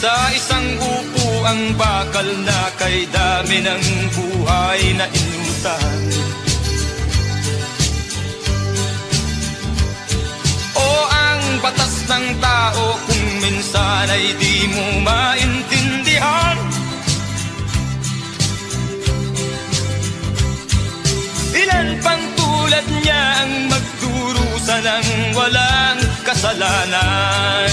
Sa isang upo ang bakal na kay dami ng buhay na inutang. O ang batas ng tao kung minsan ay di mo maintindihan. Ilan pang tulad niya ang magdurusa ng walang kasalanan?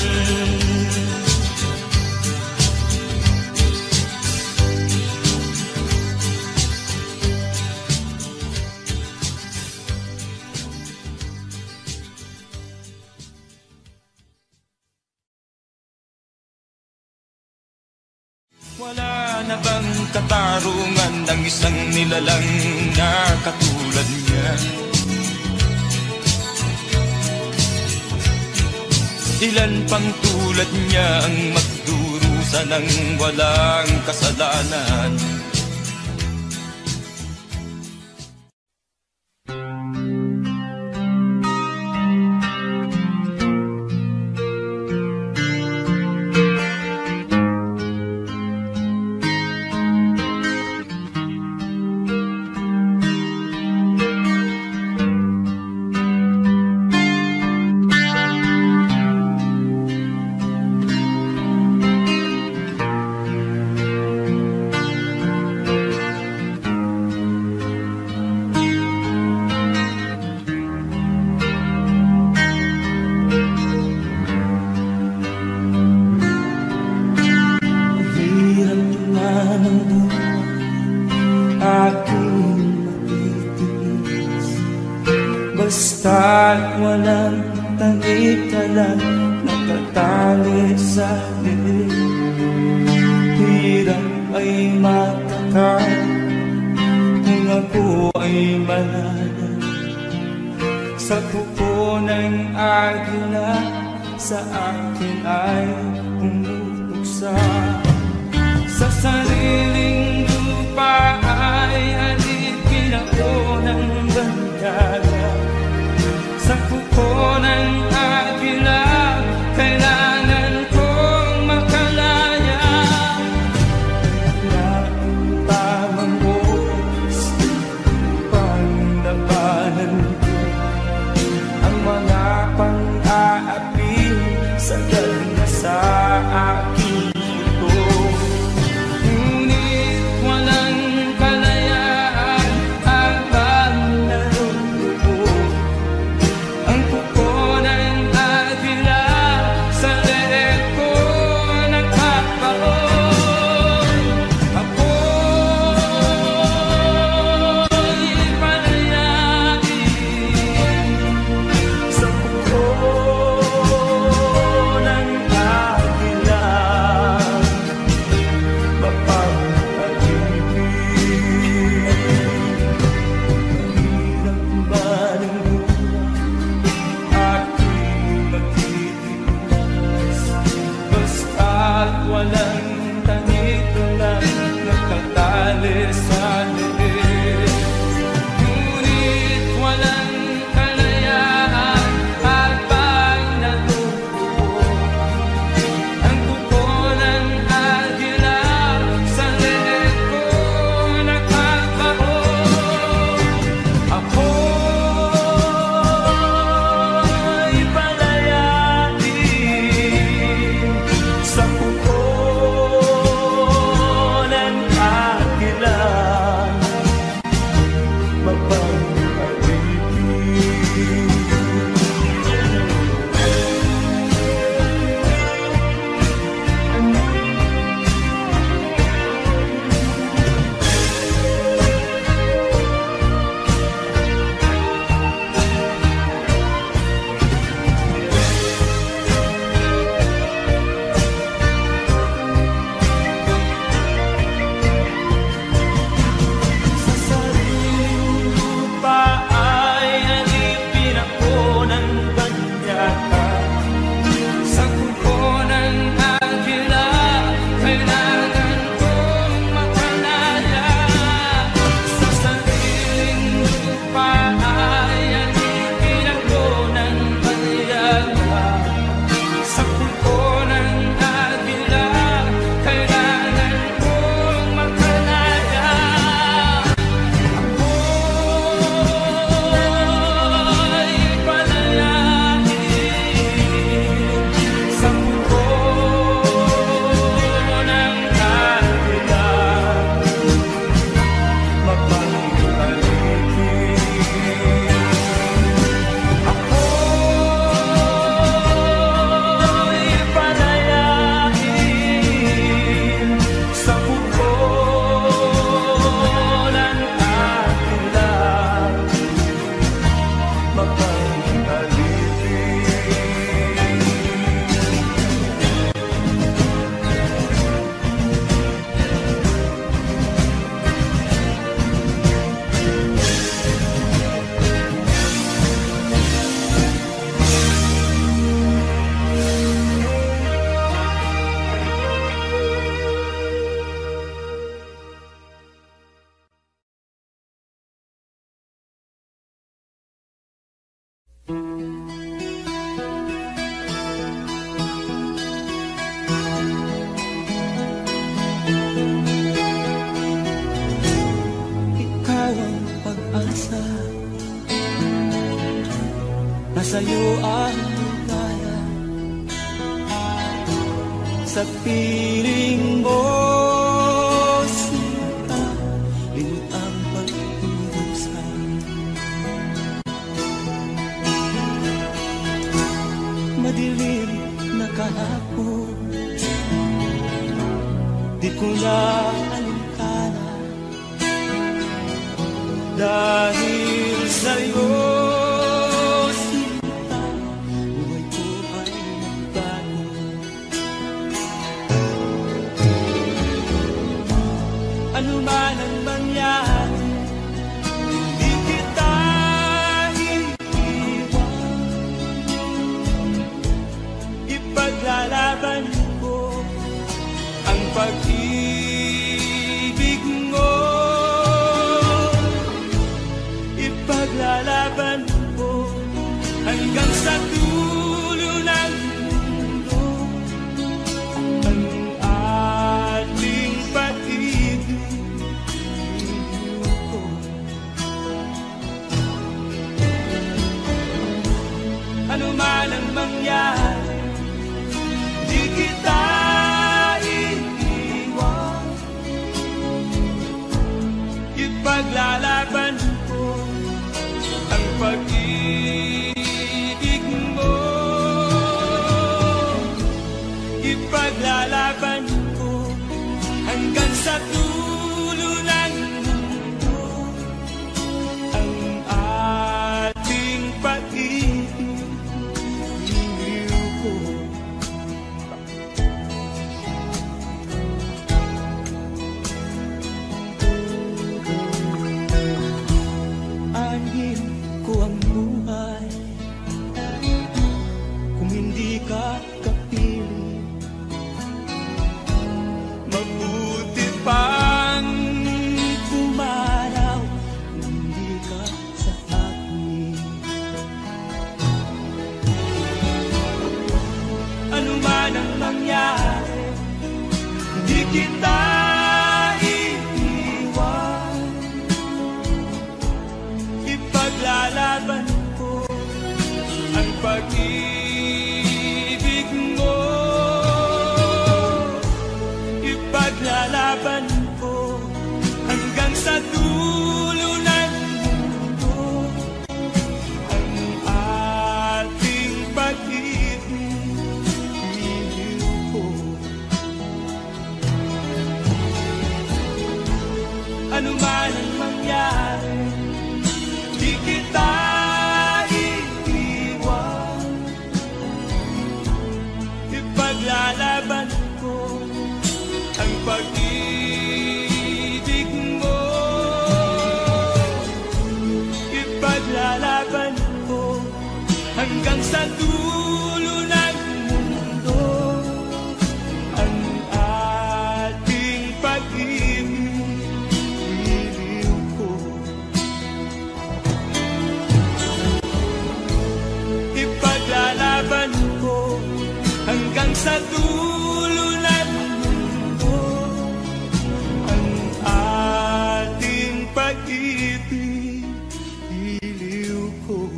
Wala na bang katarungan ng isang nilalang na katulad niya? Ilan pang tulad niya ang magdurusa ng walang kasalanan? Basta't walang tangitalan, nakatali sa dilim. Hirap ay matakal kung ako ay malala. Sa kuko ng agila sa akin ay umuksa. Sa sariling lupa ay alipin ako ng bandala. Sa kuko ng agila, kailangan kong makalaya. Na ang tamang oras, panglabanan ko ang mga pang-aapi sa ganda sa aking ito. sa'yo ang ligaya. Sa piling mo, sinta, limot ang pag-iusan. Madilim na kahapon, di ko na alintana, dahil sa'yo. Ano man ang mangyari, hindi kita iiwan. Ipaglalaban ko ang pag-ibig mo. Ipaglalaban ko hanggang sa dulo ng mundo ang ating pag-ibig. Ano man ang mangyari, di kita iiwan. Ipaglalaban ko ang pag-ibig mo. Ipaglalaban ko hanggang sa dulo ng mundo ang ating pag-ibig. Aanhin ko ang buhay kung hindi ka kapiling. Mabuti pang pumanaw kung hindi ka sa akin. Ano man ang mangyari, hindi kita ipaglalaban ko ang pag-ibig mo. Ipaglalaban ko hanggang sa dulo ng hanggang sa dulo ng mundo ang ating pag-ibig, iliw ko. Ipaglalaban ko hanggang sa dulo ng mundo ang ating pag-ibig, iliw ko.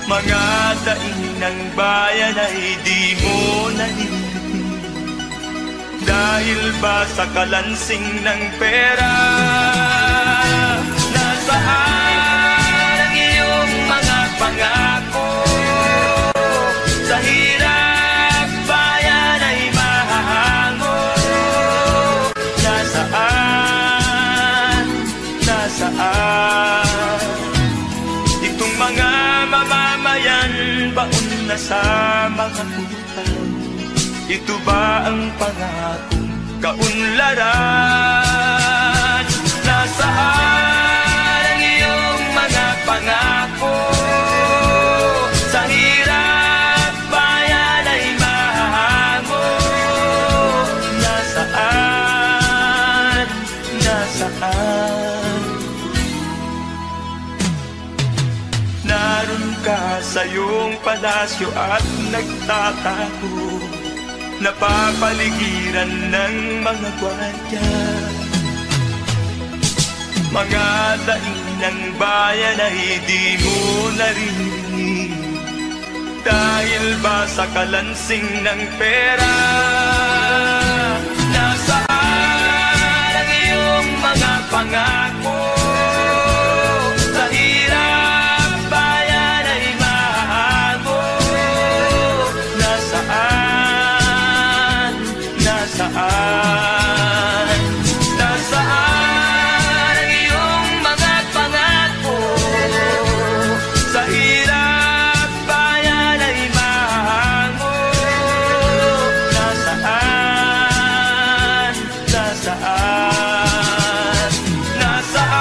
Mga daing ng bayan ay di mo nalilitin, dahil ba sa kalansing ng pera? Nasaan ang iyong mga pangako? Sa hirap bayan ay mahahango. Nasaan? Nasaan? Itong mga mamamayan, baon na sa mga utang. Ito ba ang pangakong kaunlaran? Nasaan ang iyong mga pangako? Sa hirap bayan ay mahahango. Nasaan? Nasaan? Naroon ka sa iyong palasyo at nagtatago, napapaligiran ng mga gwardiya. Mga daing ng bayan ay di mo naririnig, dahil ba sa kalansing ng pera? Nasaan ang iyong mga pangako? Sa hirap bayan ay mahahango. Nasaan? Nasaan? Nasaan ang iyong mga pangako? Sa hirap bayan ay mahahango. Nasaan? Nasaan? Nasaan?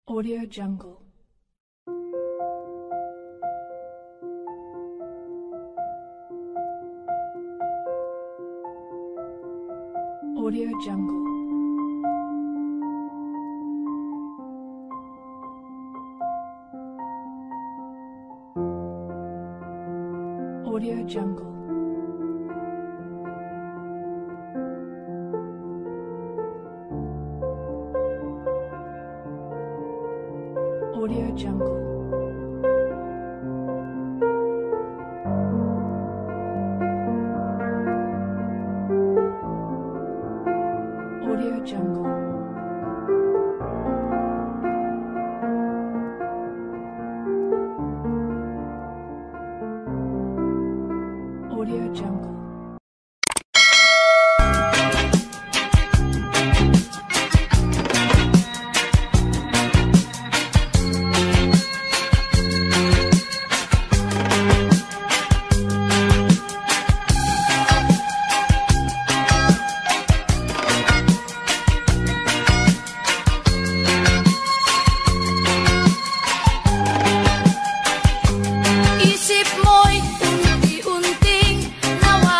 Audio Jungle. Audio Jungle. Audio Jungle. Audio Jungle. Audio Jungle. Audio Jungle. Isip mo'y unti-unting nawa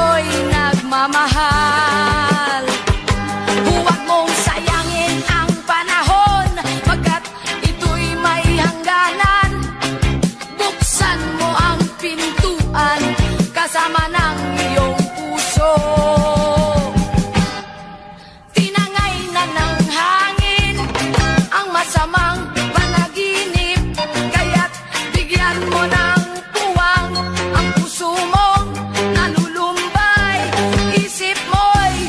puso'y nagmamahal. Huwag mong sayangin ang panahon, pagkat ito'y may hangganan. Buksan mo ang pintuan kasama ng iyong puso. Tinangay na ng hangin ang masamang panaginip, kaya't bigyan mo ng puwang ang puso mong nalulumbay. Isip mo'y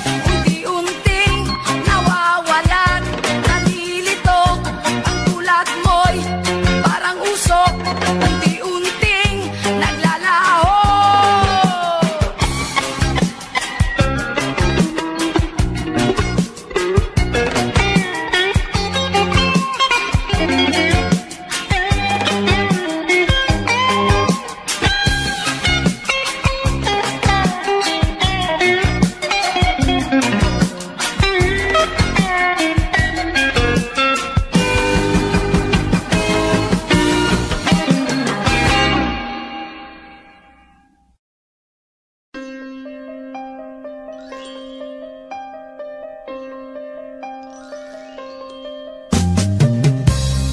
unti-unting nawawalan, nalilito. Ang tulad mo'y parang usok, unti-unting naglalaho.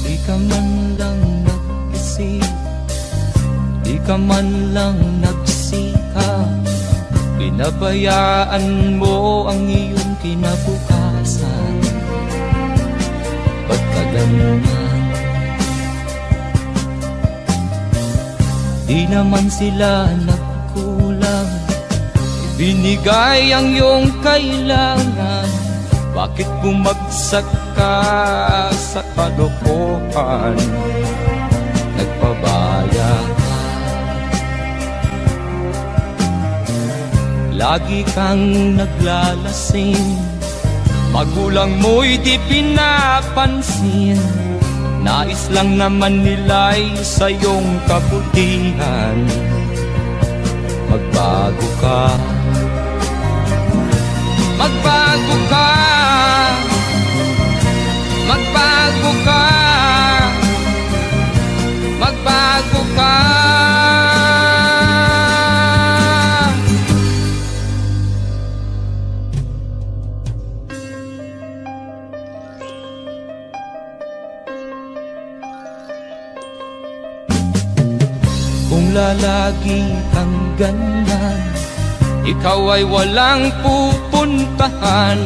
Di ka man lang nag-isip, di ka man lang nagsikap, pinabayaan mo ang iyong kinabukasan. Ba't ka ganyan? Di naman sila nagkulang, ibinigay ang iyong kailangan. Bakit bumagsak ka sa kalokohan? Nagpabaya ka, lagi kang naglalasing, magulang mo'y di pinapansin. Nais lang naman nila'y sa iyong kabutihan. Magbago ka, magbago ka, magbago ka, magbago ka. Kung lalagi kang ganyan, ikaw ay walang pupuntahan.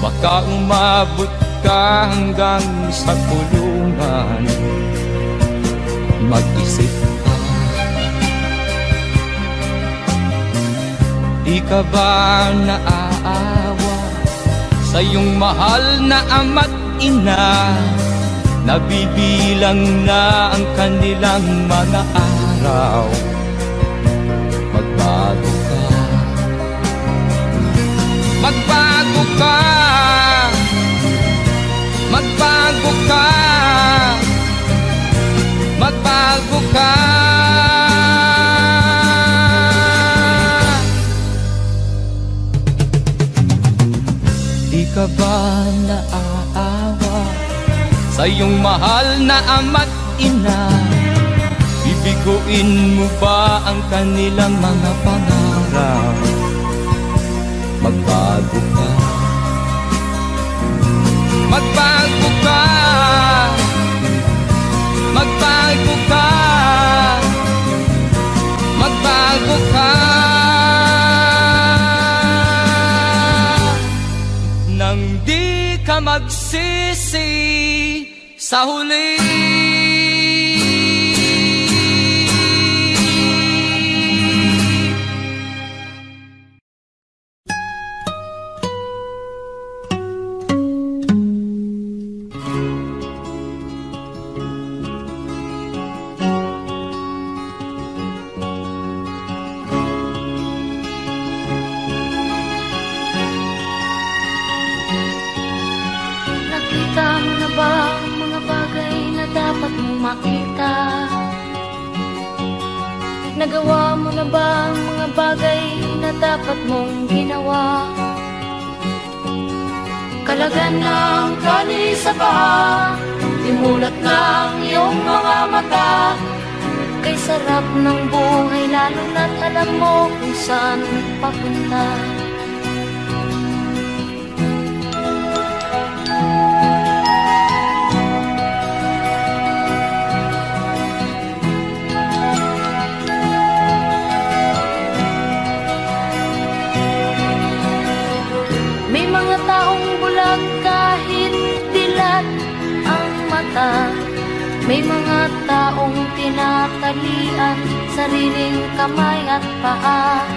Baka umabot ka hanggang sa kulungan. Mag-isip ka, di ka ba naaawa sa iyong mahal na ama't ina? Nabibilang na ang kanilang mga araw. Magbago ka, magbago ka, magbago ka, magbago ka. Di ka ba naaawa sa iyong mahal na ama't ina? Bibiguin mo ba ang kanilang mga pangarap? Magbago ka, magbago ka, magbago ka, magbago ka. Nang di ka magsisi sa huli. Nakita mo na ba ang mga bagay na dapat mong makita? Nagawa mo na ba ang mga bagay na dapat mong ginawa? Kalagan ng tali sa paa, imulat ng iyong mga mata, kay sarap ng buhay, lalo na't alam mo kung saan papunta. May mga taong bulag kahit dilat ang mata. May mga taong tinatalian sariling kamay at paa.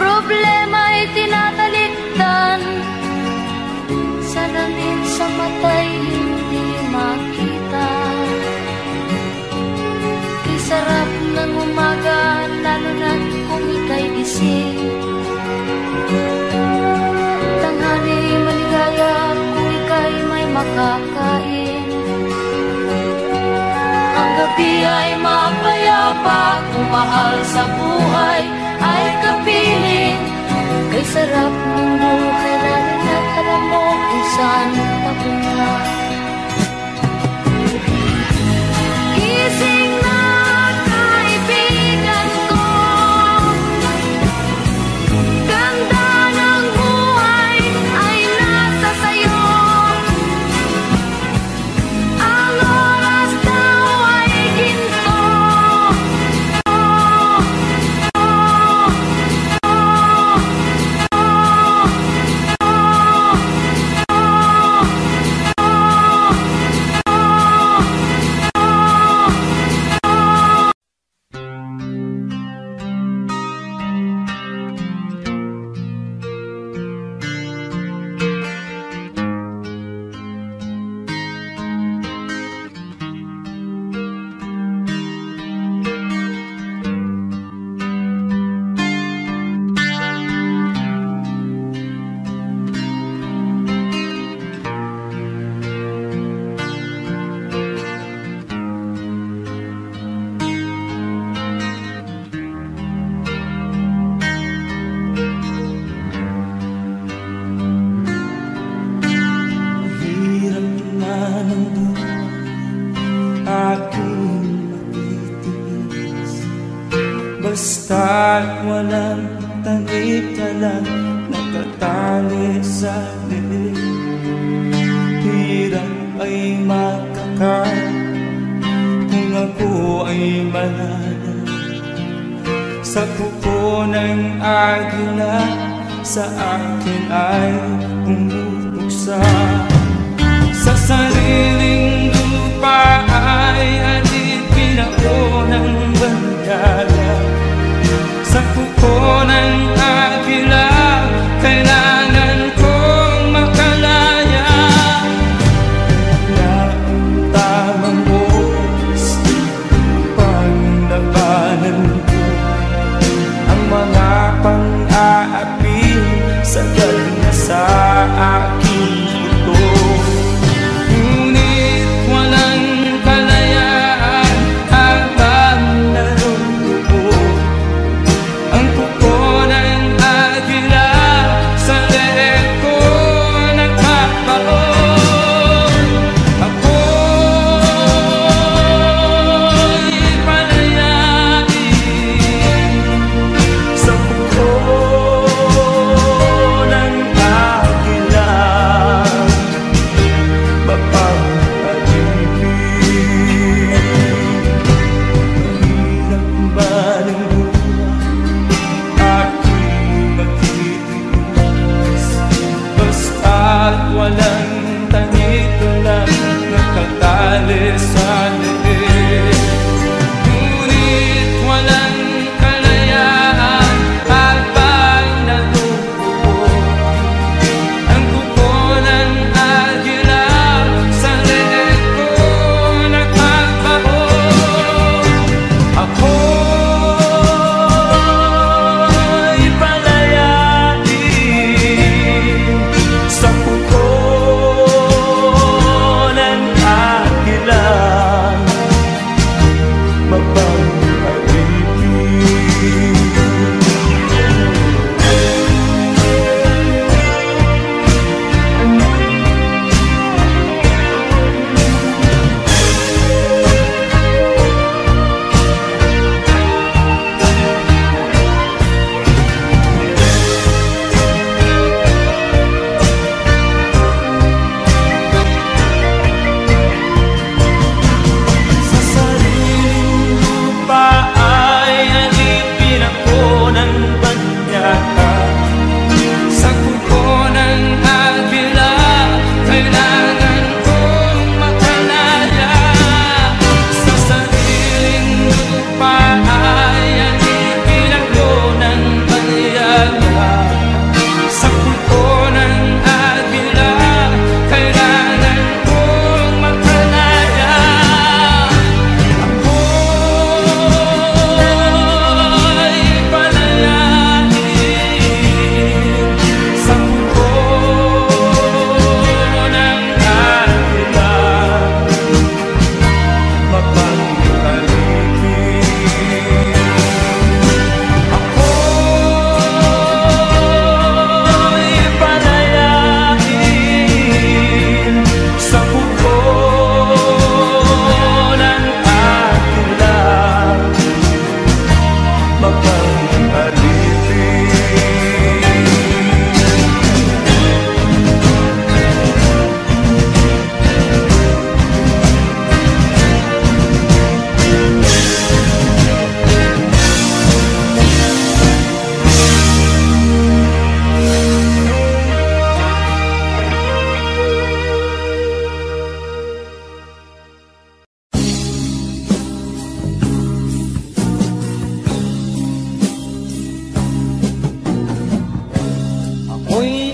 Problema'y tinatalikdan, salamin sa mata'y hindi makita. Di sarap ng umaga, lalo na kung ika'y gising. Tanghali maligaya kung ika'y may makakain. Ang gabi ay mapayapa kung mahal sa buhay ay kapiling. Kay sarap ng buhay, lalo na't alam mo kung saan papunta. Gising na kaibigan ko, ganda ng buhay ay nasa sayo. Ang oras daw ay ginto. Basta't walang tangip ka lang natatali sa dilim. Hirap ay makakain kung ako ay malala. Sa kuko ng agila sa akin ay pumupuksa. Sa sariling lupa ay alipin ako ng bandala. Sa kuko ng agila, kailangan kong makalaya. Na ang tamang oras, panglabanan ko ang mga pang-aapi sagal na sa aking ito. Ngunit walang kalayaan habang naroon ko. Ang kuko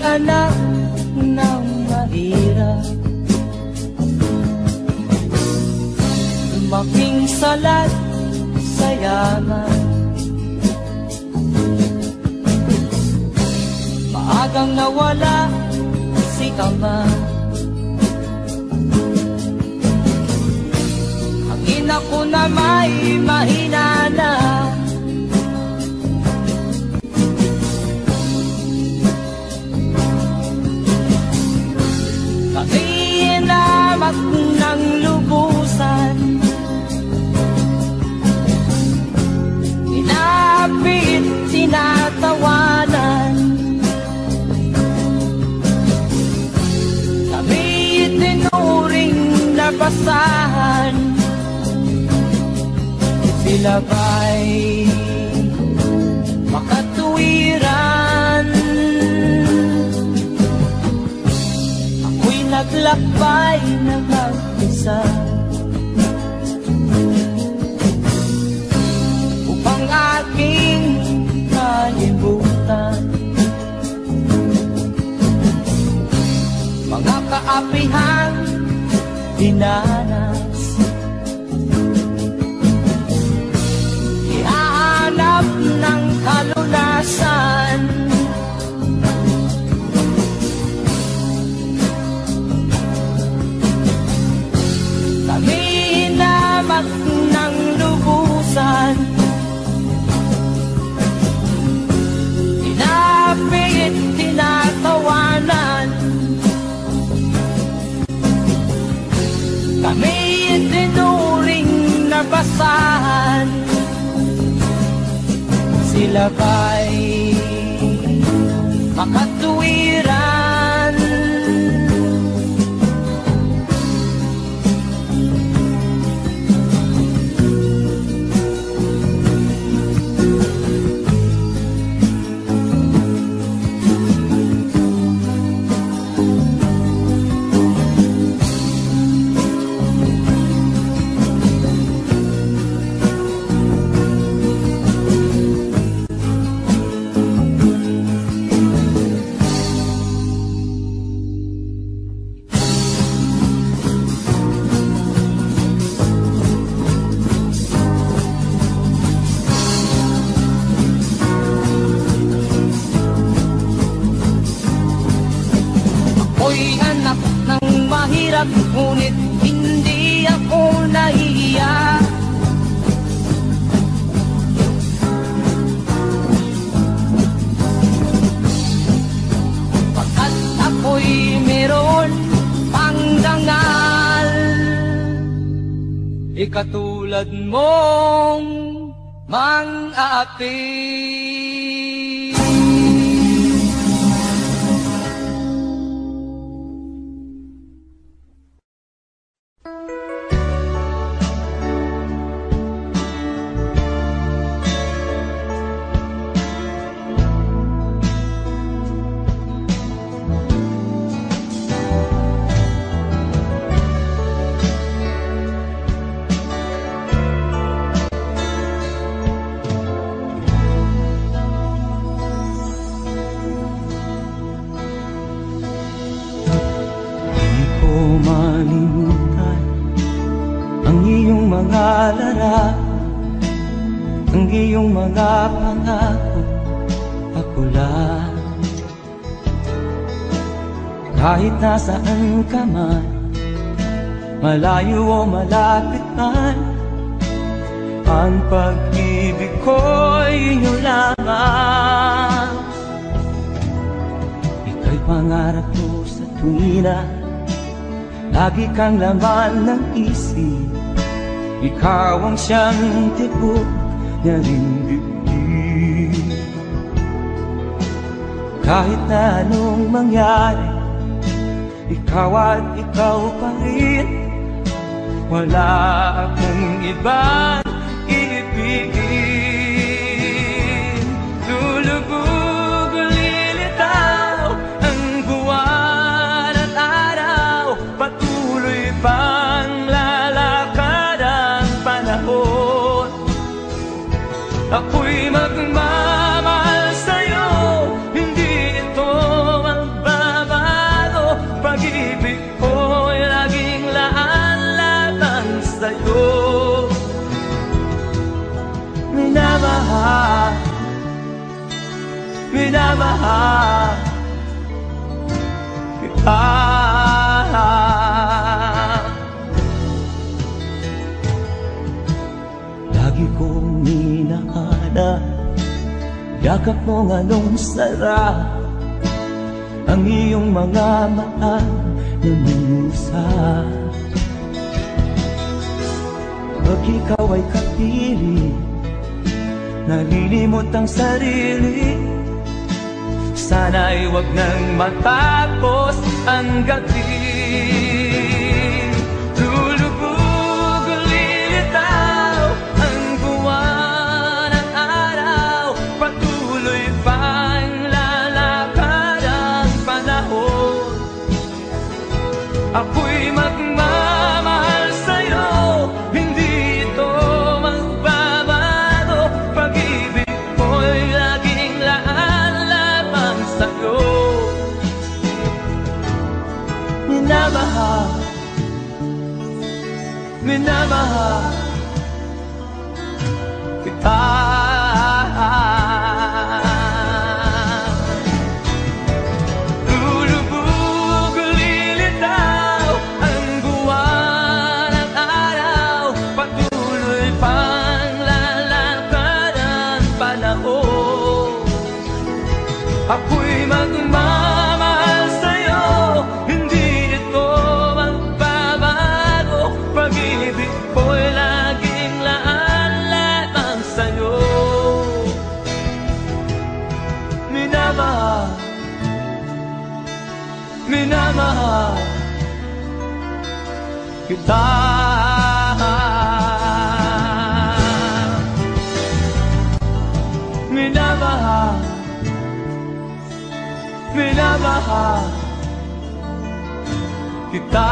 anak ng mahirap, lumaking salat sa yaman. Maagang nawala si ama, ang ina ko na may mahina na. Kami inamat ng lubusan, inapit, tinatawanan. Kami itinuring na basahan, sila ba'y makatuwiran? Ako'y naglakbay na mag-isa upang aking kalimutan mga kaapihang dinanas. Ihahanap ng kalunasan, kami hinamak ng lubusan, inapit, tinatawanan. Kami itinuring na basahan, sila ba'y makatuwiran? Ako'y anak ng mahirap, ngunit hindi ako nahihiya. Pagkat ako'y meron pang dangal, ikatulad mong mang-aapi. Malimutan ang iyong mga larawan, ang iyong mga pangako, ako lang. Kahit nasaan ka man, malayo o malapit man, ang pag-ibig ko'y iyo lamang. Ika'y pangarap ko sa tuwina, lagi kang laman ng isip. Ikaw ang siyang tibok na ring dibdib. Kahit na anong mangyari, ikaw at ikaw pa rin. Wala akong ibang iibigin. Lulubog o lilitaw ang buwan at araw, patuloy pang lalakad ang panahon. Ako'y magmamahal sa'yo, hindi ito ang minamahal kita. Lagi kong minahana, yakap mong anong sarap, ang iyong mga mata na minsan. Pag ikaw ay kapili, nalilimot ang sarili, sana'y wag nang matapos ang gabi. Lulubog, lilitaw ang buwan ng araw, patuloy pang lalakad ang panahon. Ako'y magmamahal sa'yo, hindi ito magbabago. Pag-ibig ko'y laging laan lamang sa'yo. Minamahal, minamahal kita. Lulubog, lilitaw ang buwan ng araw, patuloy pang lalakad ang panahon. Ako'y magmamahal sa'yo, hindi ito magbabago. Pag-ibig ko'y laging laan lamang sa'yo. Minamahal, minamahal kita. Minamahal, minamahal kita.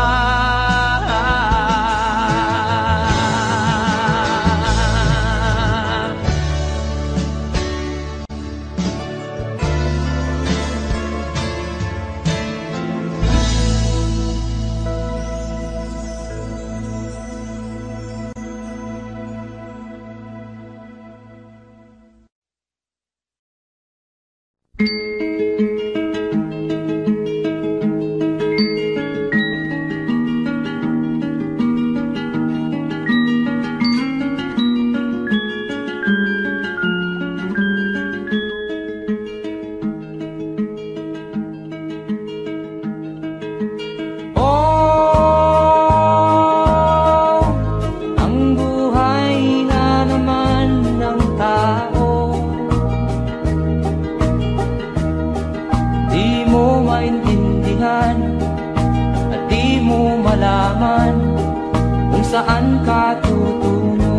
Saan ka tutungo?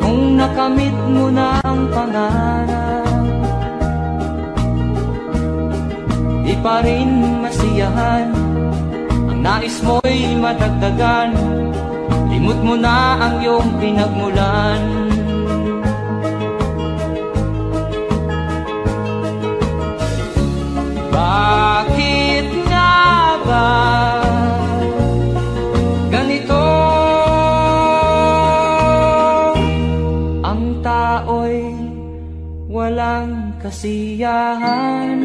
Kung nakamit mo na ang pangarap, di pa rin masiyahan, ang nais mo'y madagdagan, limot mo na ang iyong pinagmulan. Bakit nga ba ganito? Ang tao'y walang kasiyahan.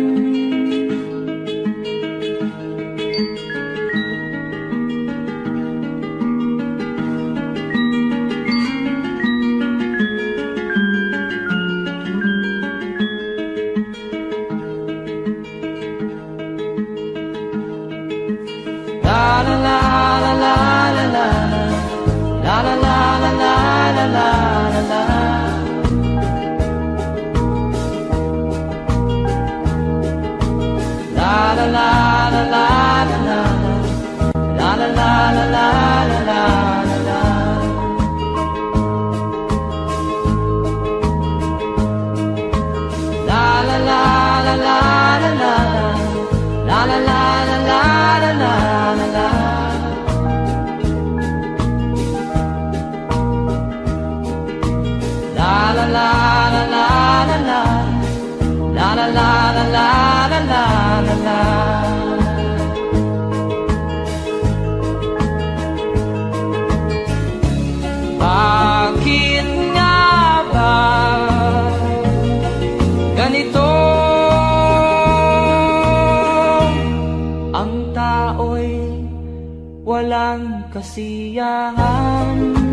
ng kasiyahan.